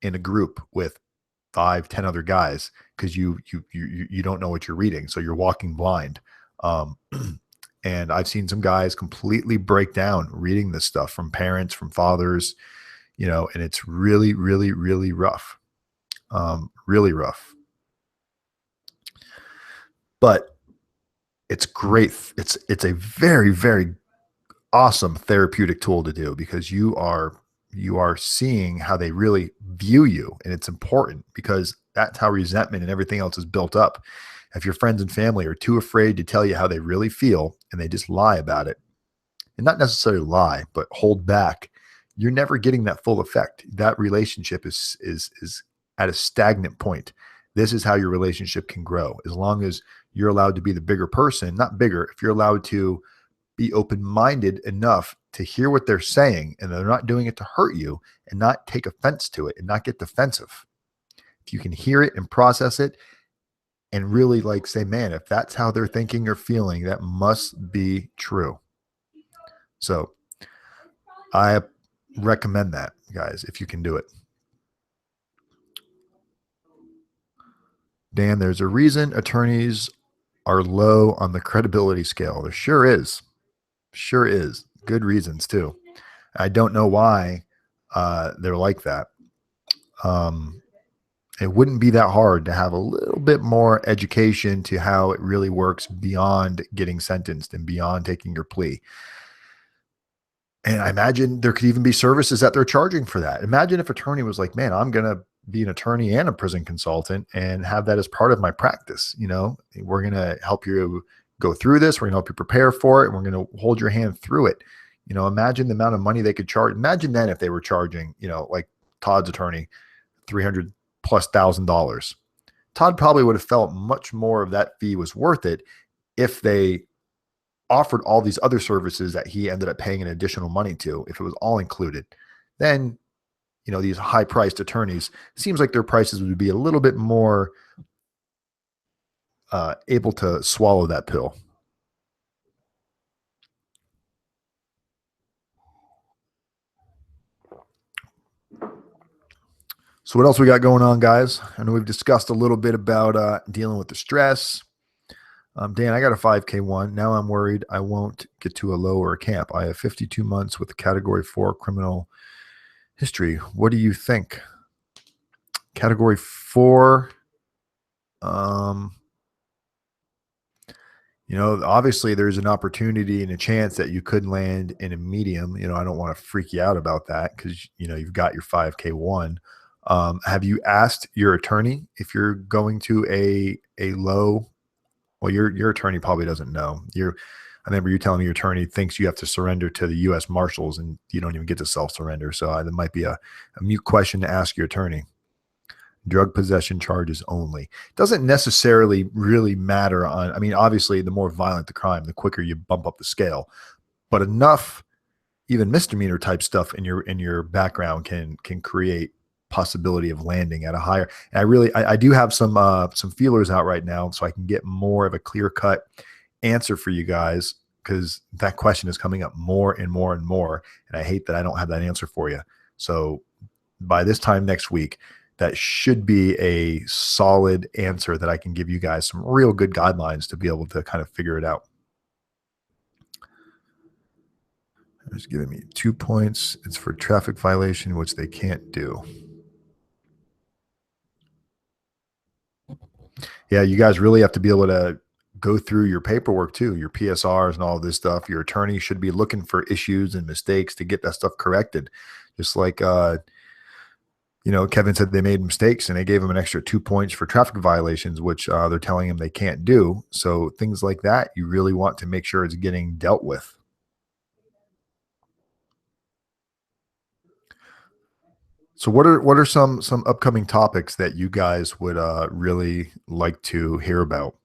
in a group with 5, 10 other guys because you don't know what you're reading. So you're walking blind. And I've seen some guys completely break down reading this stuff from parents, from fathers, you know, and it's really, really, really rough. Really rough. But it's great. It's a very, very awesome therapeutic tool to do because you are seeing how they really view you. And it's important because that's how resentment and everything else is built up. If your friends and family are too afraid to tell you how they really feel and they just lie about it, and not necessarily lie, but hold back, you're never getting that full effect. That relationship is at a stagnant point. This is how your relationship can grow. As long as you're allowed to be the bigger person, not bigger, if you're allowed to be open-minded enough to hear what they're saying and they're not doing it to hurt you and not take offense to it and not get defensive. If you can hear it and process it and really like say, man, if that's how they're thinking or feeling, that must be true. So I recommend that, guys, if you can do it. Dan, there's a reason attorneys are low on the credibility scale. There sure is. Sure is. Good reasons too. I don't know why they're like that. It wouldn't be that hard to have a little bit more education to how it really works beyond getting sentenced and beyond taking your plea. And I imagine there could even be services that they're charging for that. Imagine if attorney was like, man, I'm going to be an attorney and a prison consultant and have that as part of my practice. You know, we're going to help you go through this. We're going to help you prepare for it. And we're going to hold your hand through it. You know, imagine the amount of money they could charge. Imagine then if they were charging, you know, like Todd's attorney, $300,000+. Todd probably would have felt much more of that fee was worth it if they offered all these other services that he ended up paying an additional money to. If it was all included, then, you know, these high priced attorneys, seems like their prices would be a little bit more able to swallow that pill. So what else we got going on, guys? I know we've discussed a little bit about dealing with the stress. Dan, I got a 5K one. Now I'm worried I won't get to a low or a camp. I have 52 months with a category 4 criminal history. What do you think? Category 4. You know, obviously there's an opportunity and a chance that you could land in a medium. You know, I don't want to freak you out about that because, you know, you've got your 5K one. Have you asked your attorney if you're going to a low? Well, your attorney probably doesn't know. I remember you telling me your attorney thinks you have to surrender to the U.S. Marshals and you don't even get to self-surrender. So that might be a mute question to ask your attorney. Drug possession charges only. Doesn't necessarily really matter on, I mean, obviously the more violent the crime, the quicker you bump up the scale, but enough even misdemeanor type stuff in your background can create possibility of landing at a higher. And I do have some feelers out right now so I can get more of a clear cut answer for you guys, because that question is coming up more and more and more. And I hate that I don't have that answer for you. So by this time next week, that should be a solid answer that I can give you guys some real good guidelines to be able to kind of figure it out. It's giving me 2 points. It's for traffic violation, which they can't do. Yeah, you guys really have to be able to go through your paperwork too, your PSRs and all of this stuff. Your attorney should be looking for issues and mistakes to get that stuff corrected. Just like you know, Kevin said they made mistakes and they gave him an extra 2 points for traffic violations, which they're telling him they can't do. So things like that, you really want to make sure it's getting dealt with. So what are some upcoming topics that you guys would really like to hear about?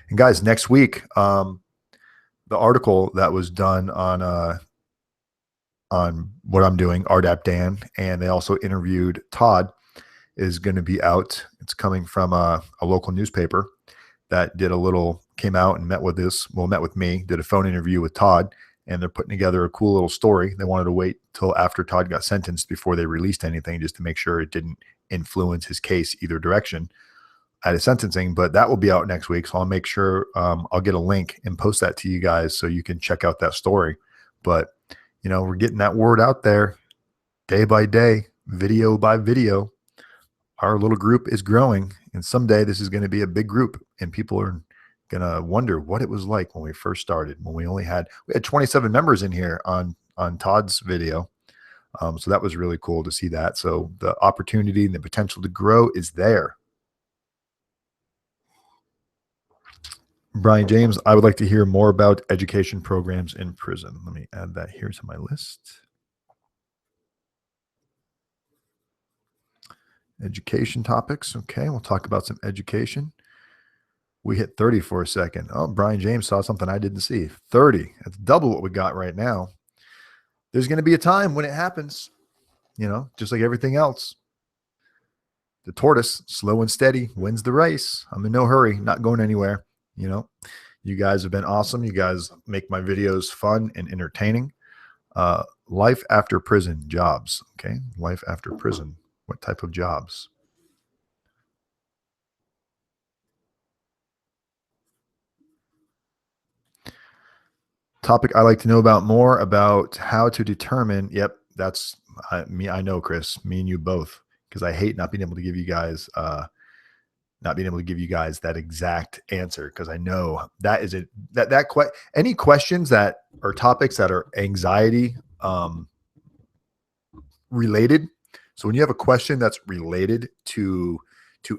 And guys, next week, the article that was done on what I'm doing, RDAP Dan, and they also interviewed Todd, is going to be out. It's coming from a local newspaper that came out and met with me, did a phone interview with Todd, and they're putting together a cool little story. They wanted to wait till after Todd got sentenced before they released anything, just to make sure it didn't influence his case either direction at his sentencing. But that will be out next week. So I'll make sure I'll get a link and post that to you guys so you can check out that story. But, you know, we're getting that word out there day by day, video by video. Our little group is growing, and someday this is going to be a big group, and people are going to wonder what it was like when we first started, when we had 27 members in here on Todd's video. So that was really cool to see that. So the opportunity and the potential to grow is there. Brian James, I would like to hear more about education programs in prison. Let me add that here to my list. Education topics. Okay, we'll talk about some education. We hit 30 for a second. Oh, Brian James saw something I didn't see. 30. That's double what we got right now. There's going to be a time when it happens, you know, just like everything else. The tortoise, slow and steady, wins the race. I'm in no hurry, not going anywhere. You know, you guys have been awesome. You guys make my videos fun and entertaining. Life after prison, jobs. Okay, life after prison. What type of jobs? Topic I like to know about more about how to determine. Yep, that's me. I know, Chris. Me and you both, because I hate not being able to give you guys that exact answer, because I know that is it. Any questions that are topics that are anxiety related. So when you have a question that's related to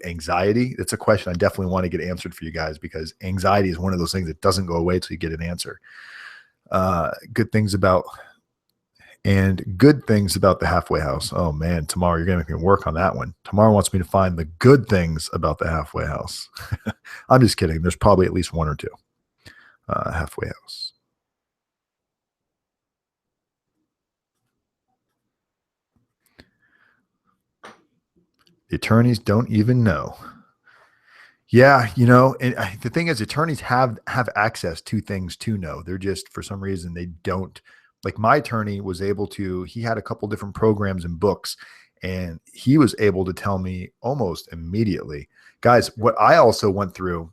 anxiety, it's a question I definitely want to get answered for you guys, because anxiety is one of those things that doesn't go away until you get an answer. Good things about the halfway house. Oh man, tomorrow you're gonna make me work on that one. Tomorrow wants me to find the good things about the halfway house. I'm just kidding. There's probably at least one or two. Halfway house. The attorneys don't even know. Yeah, and the thing is, attorneys have access to things to know. They're just, for some reason, they don't. Like my attorney was able to. He had a couple different programs and books, and he was able to tell me almost immediately, guys. What I also went through,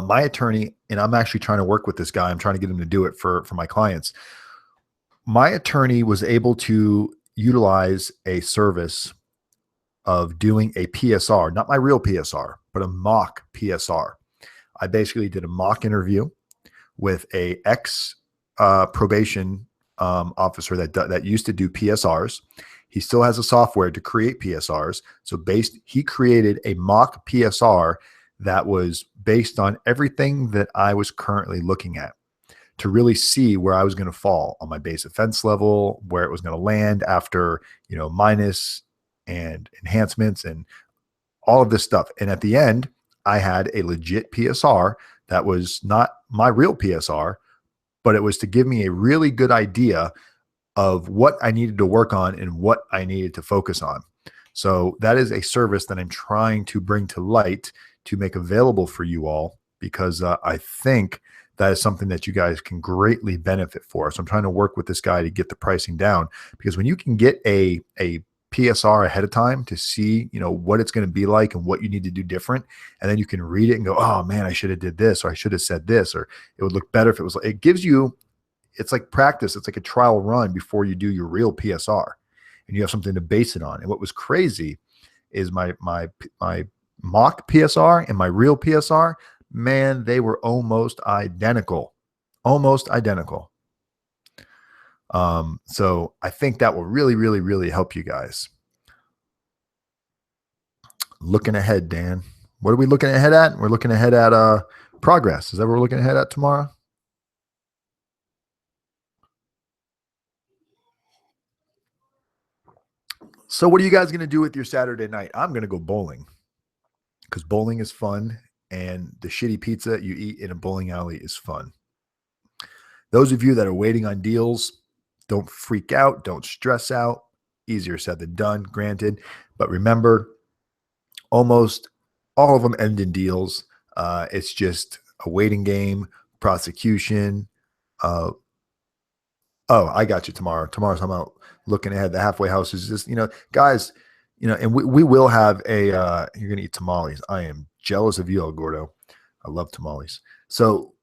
my attorney, and I'm actually trying to work with this guy. I'm trying to get him to do it for my clients. My attorney was able to utilize a service of doing a PSR, not my real PSR, but a mock PSR. I basically did a mock interview with a ex probation officer that used to do PSRs. He still has a software to create PSRs. So he created a mock PSR that was based on everything that I was currently looking at, to really see where I was going to fall on my base offense level, where it was going to land after, minus and enhancements and all of this stuff. And at the end, I had a legit PSR that was not my real PSR, but it was to give me a really good idea of what I needed to work on and what I needed to focus on. So that is a service that I'm trying to bring to light to make available for you all, because I think that is something that you guys can greatly benefit for. So I'm trying to work with this guy to get the pricing down, because when you can get a PSR ahead of time to see, what it's going to be like and what you need to do different, and then you can read it and go, oh man, I should have did this, or I should have said this, or it would look better if it was. It gives you, it's like practice. It's like a trial run before you do your real PSR, and you have something to base it on. And what was crazy is my mock PSR and my real PSR, man, they were almost identical. So I think that will really, really, really help you guys. Looking ahead, Dan. What are we looking ahead at? We're looking ahead at progress. Is that what we're looking ahead at tomorrow? So what are you guys going to do with your Saturday night? I'm going to go bowling, because bowling is fun, and the shitty pizza you eat in a bowling alley is fun. Those of you that are waiting on deals, don't freak out. Don't stress out. Easier said than done, granted. But remember, almost all of them end in deals. It's just a waiting game, prosecution. Oh, I got you tomorrow. Tomorrow's I'm out looking ahead. The halfway house is just, guys, and we will have you're going to eat tamales. I am jealous of you, El Gordo. I love tamales. So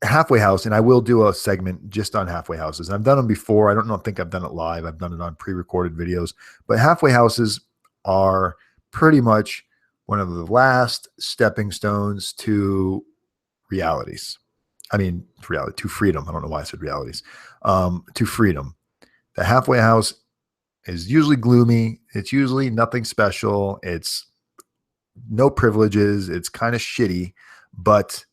halfway house, and I will do a segment just on halfway houses. I've done them before. I don't think I've done it live. I've done it on pre-recorded videos, but halfway houses are pretty much one of the last stepping stones to realities. I mean, to freedom. I don't know why I said realities. To freedom. The halfway house is usually gloomy. It's usually nothing special. It's no privileges. It's kind of shitty, but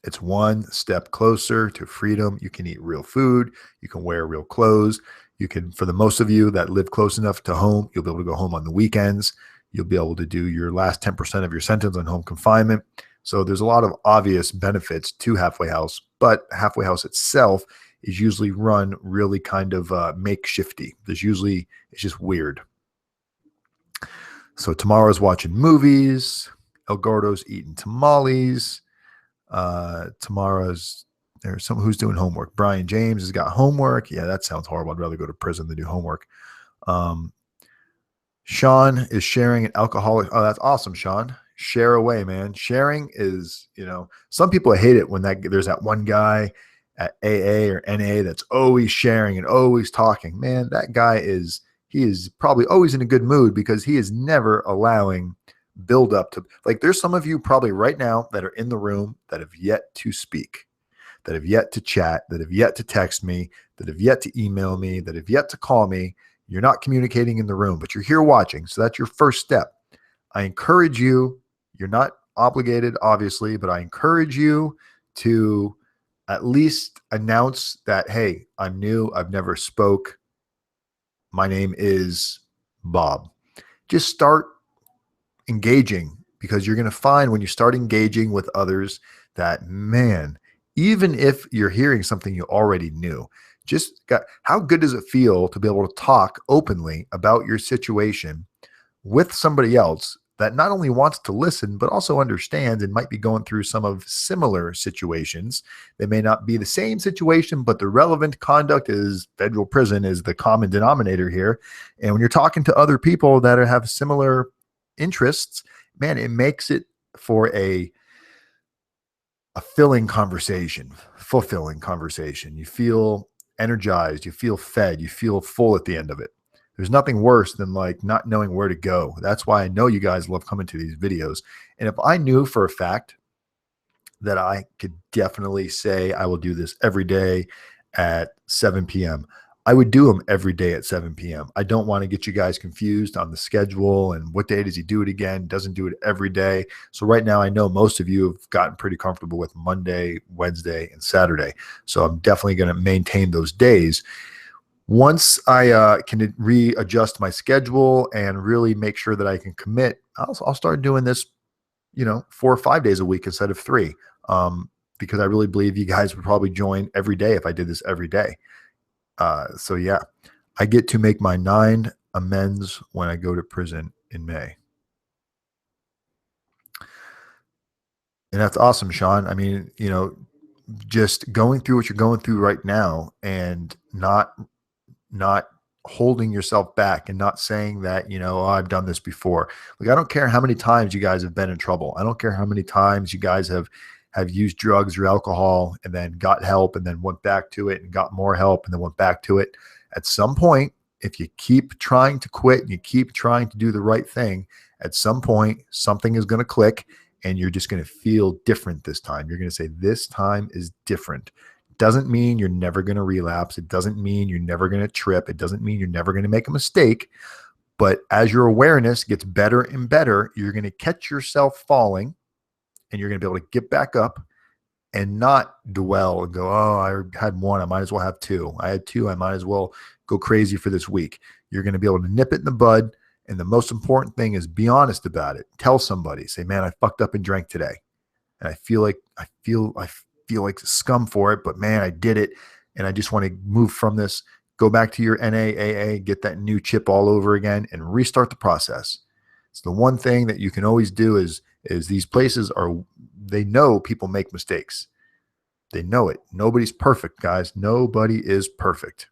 it's one step closer to freedom. You can eat real food. You can wear real clothes. You can, for the most of you that live close enough to home, you'll be able to go home on the weekends. You'll be able to do your last 10% of your sentence on home confinement. So there's a lot of obvious benefits to halfway house, but halfway house itself is usually run really kind of makeshifty. It's just weird. So tomorrow's watching movies. El Gordo's eating tamales. Tomorrow's there's someone who's doing homework. Brian James has got homework. Yeah, that sounds horrible. I'd rather go to prison than do homework. Sean is sharing an alcoholic. Oh, that's awesome, Sean. Share away, man. Sharing is, some people hate it when there's that one guy at AA or NA that's always sharing and always talking. Man, that guy he is probably always in a good mood, because he is never allowing build up to, like, there's some of you probably right now that are in the room that have yet to speak, that have yet to chat, that have yet to text me, that have yet to email me, that have yet to call me. You're not communicating in the room, but you're here watching. So that's your first step. I encourage you, you're not obligated, obviously, but I encourage you to at least announce that, hey, I'm new. I've never spoke. My name is Bob. Just start engaging, because you're going to find when you start engaging with others that, man, even if you're hearing something you already knew, how good does it feel to be able to talk openly about your situation with somebody else that not only wants to listen, but also understands and might be going through some of similar situations. They may not be the same situation, but the relevant conduct is federal prison is the common denominator here. And when you're talking to other people that have similar interests, man, it makes it for a filling conversation, fulfilling conversation. You feel energized, you feel fed, you feel full at the end of it. There's nothing worse than like not knowing where to go. That's why I know you guys love coming to these videos. And if I knew for a fact that I could definitely say I will do this every day at 7 p.m., I would do them every day at 7 p.m. I don't want to get you guys confused on the schedule and what day does he do it again, doesn't do it every day. So right now I know most of you have gotten pretty comfortable with Monday, Wednesday, and Saturday. So I'm definitely going to maintain those days. Once I can readjust my schedule and really make sure that I can commit, I'll start doing this, 4 or 5 days a week instead of 3, because I really believe you guys would probably join every day if I did this every day. So yeah, I get to make my 9 amends when I go to prison in May. And that's awesome, Sean. I mean, just going through what you're going through right now and not holding yourself back and not saying that, oh, I've done this before. Like, I don't care how many times you guys have been in trouble. I don't care how many times you guys have used drugs or alcohol and then got help and then went back to it and got more help and then went back to it. At some point, if you keep trying to quit and you keep trying to do the right thing, at some point, something is going to click and you're just going to feel different this time. You're going to say, this time is different. Doesn't mean you're never going to relapse. It doesn't mean you're never going to trip. It doesn't mean you're never going to make a mistake. But as your awareness gets better and better, you're going to catch yourself falling and you're going to be able to get back up and not dwell and go, oh, I had 1, I might as well have 2. I had 2, I might as well go crazy for this week. You're going to be able to nip it in the bud. And the most important thing is be honest about it. Tell somebody, say, man, I fucked up and drank today. And I feel like scum for it, but man, I did it. And I just want to move from this, go back to your NAAA, get that new chip all over again and restart the process. It's the one thing that you can always do is these places they know people make mistakes. They know it. Nobody's perfect, guys. Nobody is perfect.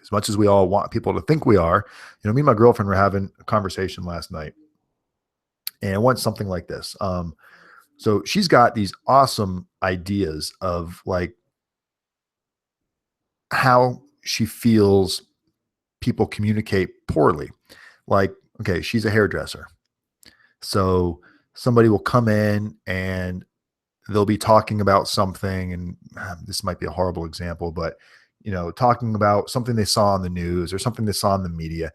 As much as we all want people to think we are, me and my girlfriend were having a conversation last night and it went something like this. So she's got these awesome ideas of like how she feels people communicate poorly. Like, okay, she's a hairdresser. So somebody will come in and they'll be talking about something, and this might be a horrible example, but talking about something they saw on the news or something they saw in the media,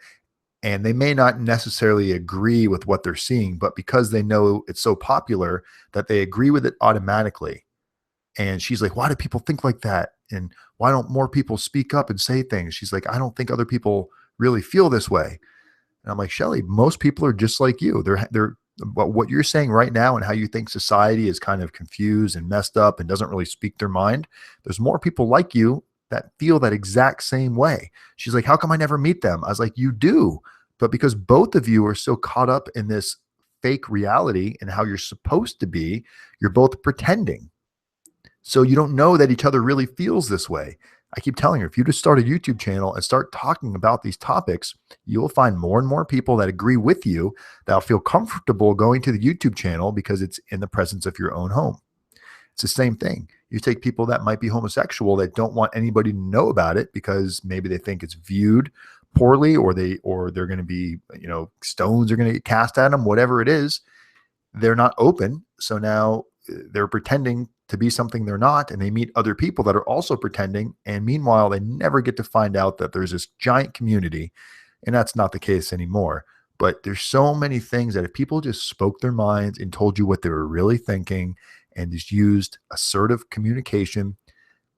and they may not necessarily agree with what they're seeing, but because they know it's so popular that they agree with it automatically. And she's like, why do people think like that? And why don't more people speak up and say things? She's like, I don't think other people really feel this way. And I'm like, Shelly, most people are just like you. They're what you're saying right now and how you think society is kind of confused and messed up and doesn't really speak their mind. There's more people like you that feel that exact same way. She's like, how come I never meet them? I was like, you do, but because both of you are so caught up in this fake reality and how you're supposed to be, you're both pretending. So you don't know that each other really feels this way. I keep telling her, if you just start a YouTube channel and start talking about these topics, you will find more and more people that agree with you that'll feel comfortable going to the YouTube channel because it's in the presence of your own home. It's the same thing. You take people that might be homosexual that don't want anybody to know about it because maybe they think it's viewed poorly, or they're going to be, stones are going to get cast at them, whatever it is. They're not open. So now they're pretending to be something they're not, and they meet other people that are also pretending, and meanwhile they never get to find out that there's this giant community. And that's not the case anymore. But there's so many things that if people just spoke their minds and told you what they were really thinking and just used assertive communication,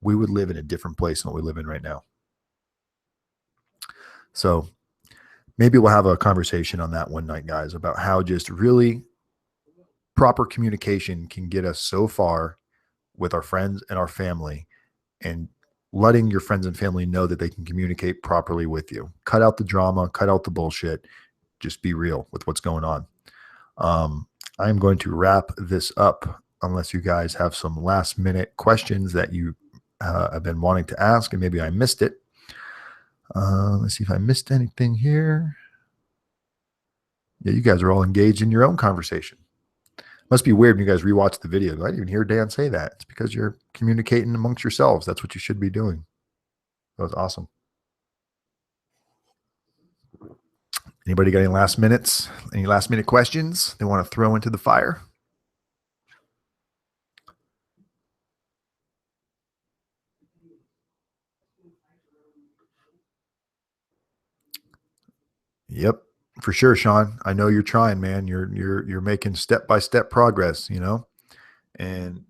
we would live in a different place than what we live in right now. So maybe we'll have a conversation on that one night, guys, about how just really proper communication can get us so far with our friends and our family, and letting your friends and family know that they can communicate properly with you. Cut out the drama, cut out the bullshit. Just be real with what's going on. I'm going to wrap this up unless you guys have some last minute questions that you have been wanting to ask, and maybe I missed it. Let's see if I missed anything here. Yeah, you guys are all engaged in your own conversation. Must be weird when you guys rewatch the video. I didn't even hear Dan say that. It's because you're communicating amongst yourselves. That's what you should be doing. That was awesome. Anybody got any last minutes? Any last minute questions they want to throw into the fire? Yep, for sure, Sean. I know you're trying, man. You're making step-by-step progress, you know? And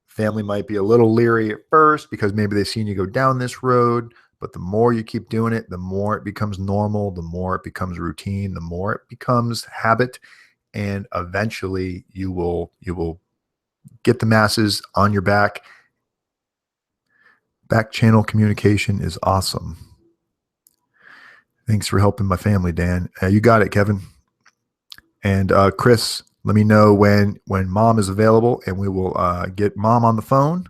family might be a little leery at first because maybe they've seen you go down this road, but the more you keep doing it, the more it becomes normal, the more it becomes routine, the more it becomes habit, and eventually you will get the masses on your back. Back channel communication is awesome. Thanks for helping my family, Dan. You got it, Kevin. And Chris, let me know when mom is available, and we will get mom on the phone,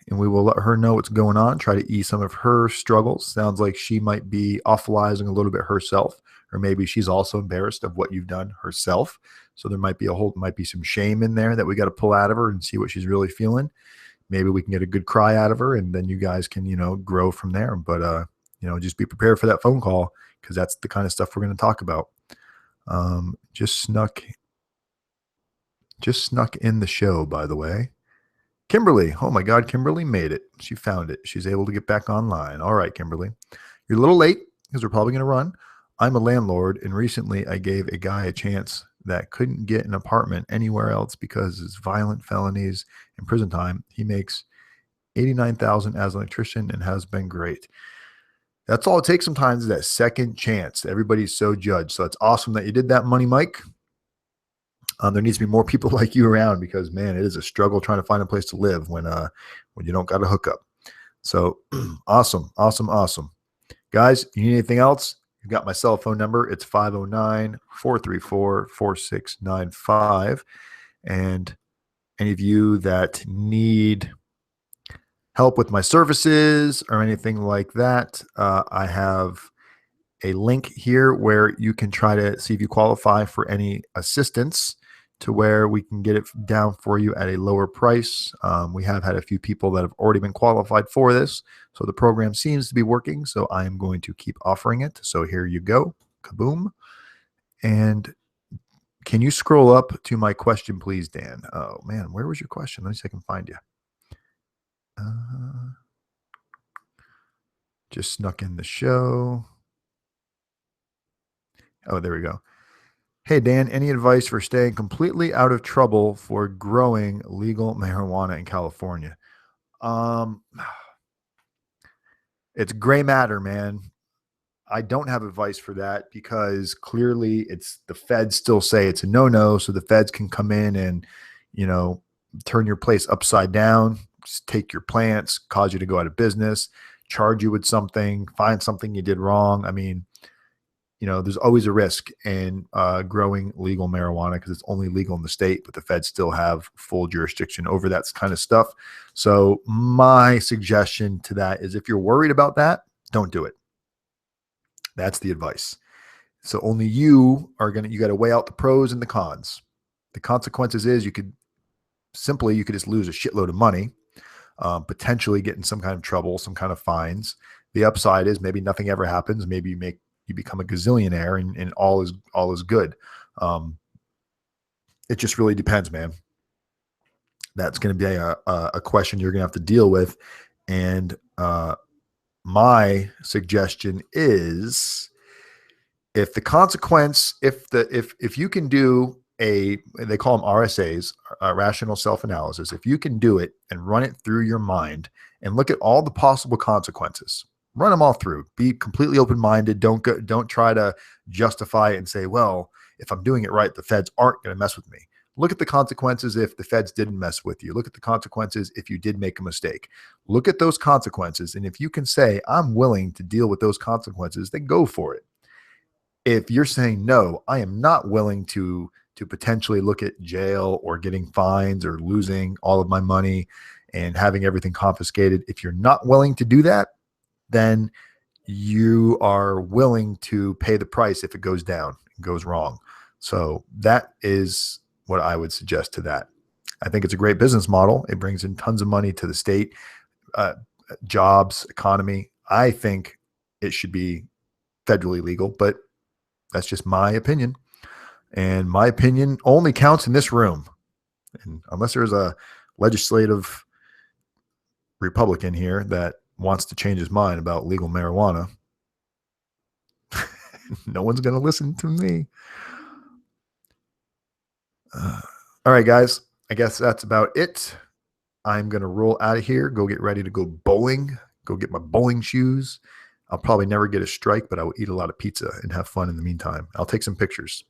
and we will let her know what's going on, try to ease some of her struggles. Sounds like she might be awfulizing a little bit herself, or maybe she's also embarrassed of what you've done herself. So there might be some shame in there that we got to pull out of her and see what she's really feeling. Maybe we can get a good cry out of her, and then you guys can, grow from there. But, just be prepared for that phone call, because that's the kind of stuff we're going to talk about. Just snuck in the show, by the way. Kimberly. Oh my God, Kimberly made it. She found it. She's able to get back online. All right, Kimberly. You're a little late because we're probably going to run. I'm a landlord, and recently I gave a guy a chance that couldn't get an apartment anywhere else because of his violent felonies and prison time. He makes $89,000 as an electrician and has been great. That's all it takes sometimes, is that second chance. Everybody's so judged. So it's awesome that you did that, Money Mike. There needs to be more people like you around, because, man, it is a struggle trying to find a place to live when you don't got a hookup. So awesome. Guys, you need anything else? You've got my cell phone number. It's 509-434-4695. And any of you that need help with my services or anything like that, I have a link here where you can try to see if you qualify for any assistance, to where we can get it down for you at a lower price. We have had a few people that have already been qualified for this, so the program seems to be working. So I am going to keep offering it. So here you go. Kaboom. And can you scroll up to my question, please, Dan? Oh man, where was your question? Let me see if I can find you. Just snuck in the show. Oh, there we go. Hey, Dan, any advice for staying completely out of trouble for growing legal marijuana in California? It's gray matter, man. I don't have advice for that, because clearly the feds still say it's a no-no. So the feds can come in and, turn your place upside down, just take your plants, cause you to go out of business, charge you with something, find something you did wrong. I mean, there's always a risk in growing legal marijuana, because it's only legal in the state, but the feds still have full jurisdiction over that kind of stuff. So my suggestion to that is, if you're worried about that, don't do it. That's the advice. So only you got to weigh out the pros and the cons. The consequences is you could just lose a shitload of money, potentially get in some kind of trouble, some kind of fines. The upside is maybe nothing ever happens. Maybe you become a gazillionaire, and all is good. It just really depends, man. That's going to be a question you're going to have to deal with. And my suggestion is, if the consequence, if you can do they call them RSAs, rational self-analysis, if you can do it and run it through your mind and look at all the possible consequences, run them all through, be completely open-minded. Don't try to justify it and say, well, if I'm doing it right, the feds aren't going to mess with me. Look at the consequences if the feds didn't mess with you. Look at the consequences if you did make a mistake. Look at those consequences. And if you can say, I'm willing to deal with those consequences, then go for it. If you're saying, no, I am not willing to potentially look at jail or getting fines or losing all of my money and having everything confiscated, if you're not willing to do that, then you are willing to pay the price if it goes down, it goes wrong. So that is what I would suggest to that. I think it's a great business model. It brings in tons of money to the state, jobs, economy. I think it should be federally legal, but that's just my opinion. And my opinion only counts in this room. And unless there's a legislative Republican here that wants to change his mind about legal marijuana, no one's going to listen to me. All right, guys, I guess that's about it. I'm going to roll out of here, go get ready to go bowling, go get my bowling shoes. I'll probably never get a strike, but I will eat a lot of pizza and have fun in the meantime. I'll take some pictures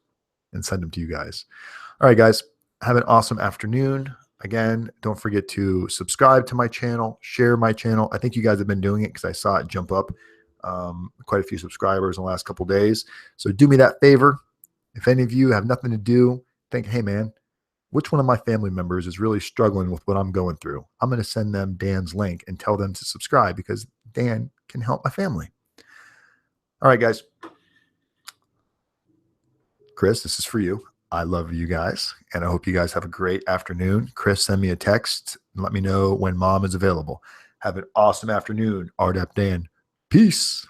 and send them to you guys. All right, guys, have an awesome afternoon. Again, don't forget to subscribe to my channel, share my channel. I think you guys have been doing it because I saw it jump up quite a few subscribers in the last couple of days. So do me that favor. If any of you have nothing to do, think, hey, man, which one of my family members is really struggling with what I'm going through? I'm going to send them Dan's link and tell them to subscribe because Dan can help my family. All right, guys. Chris, this is for you. I love you guys, and I hope you guys have a great afternoon. Chris, send me a text and let me know when mom is available. Have an awesome afternoon. RDAP Dan. Peace.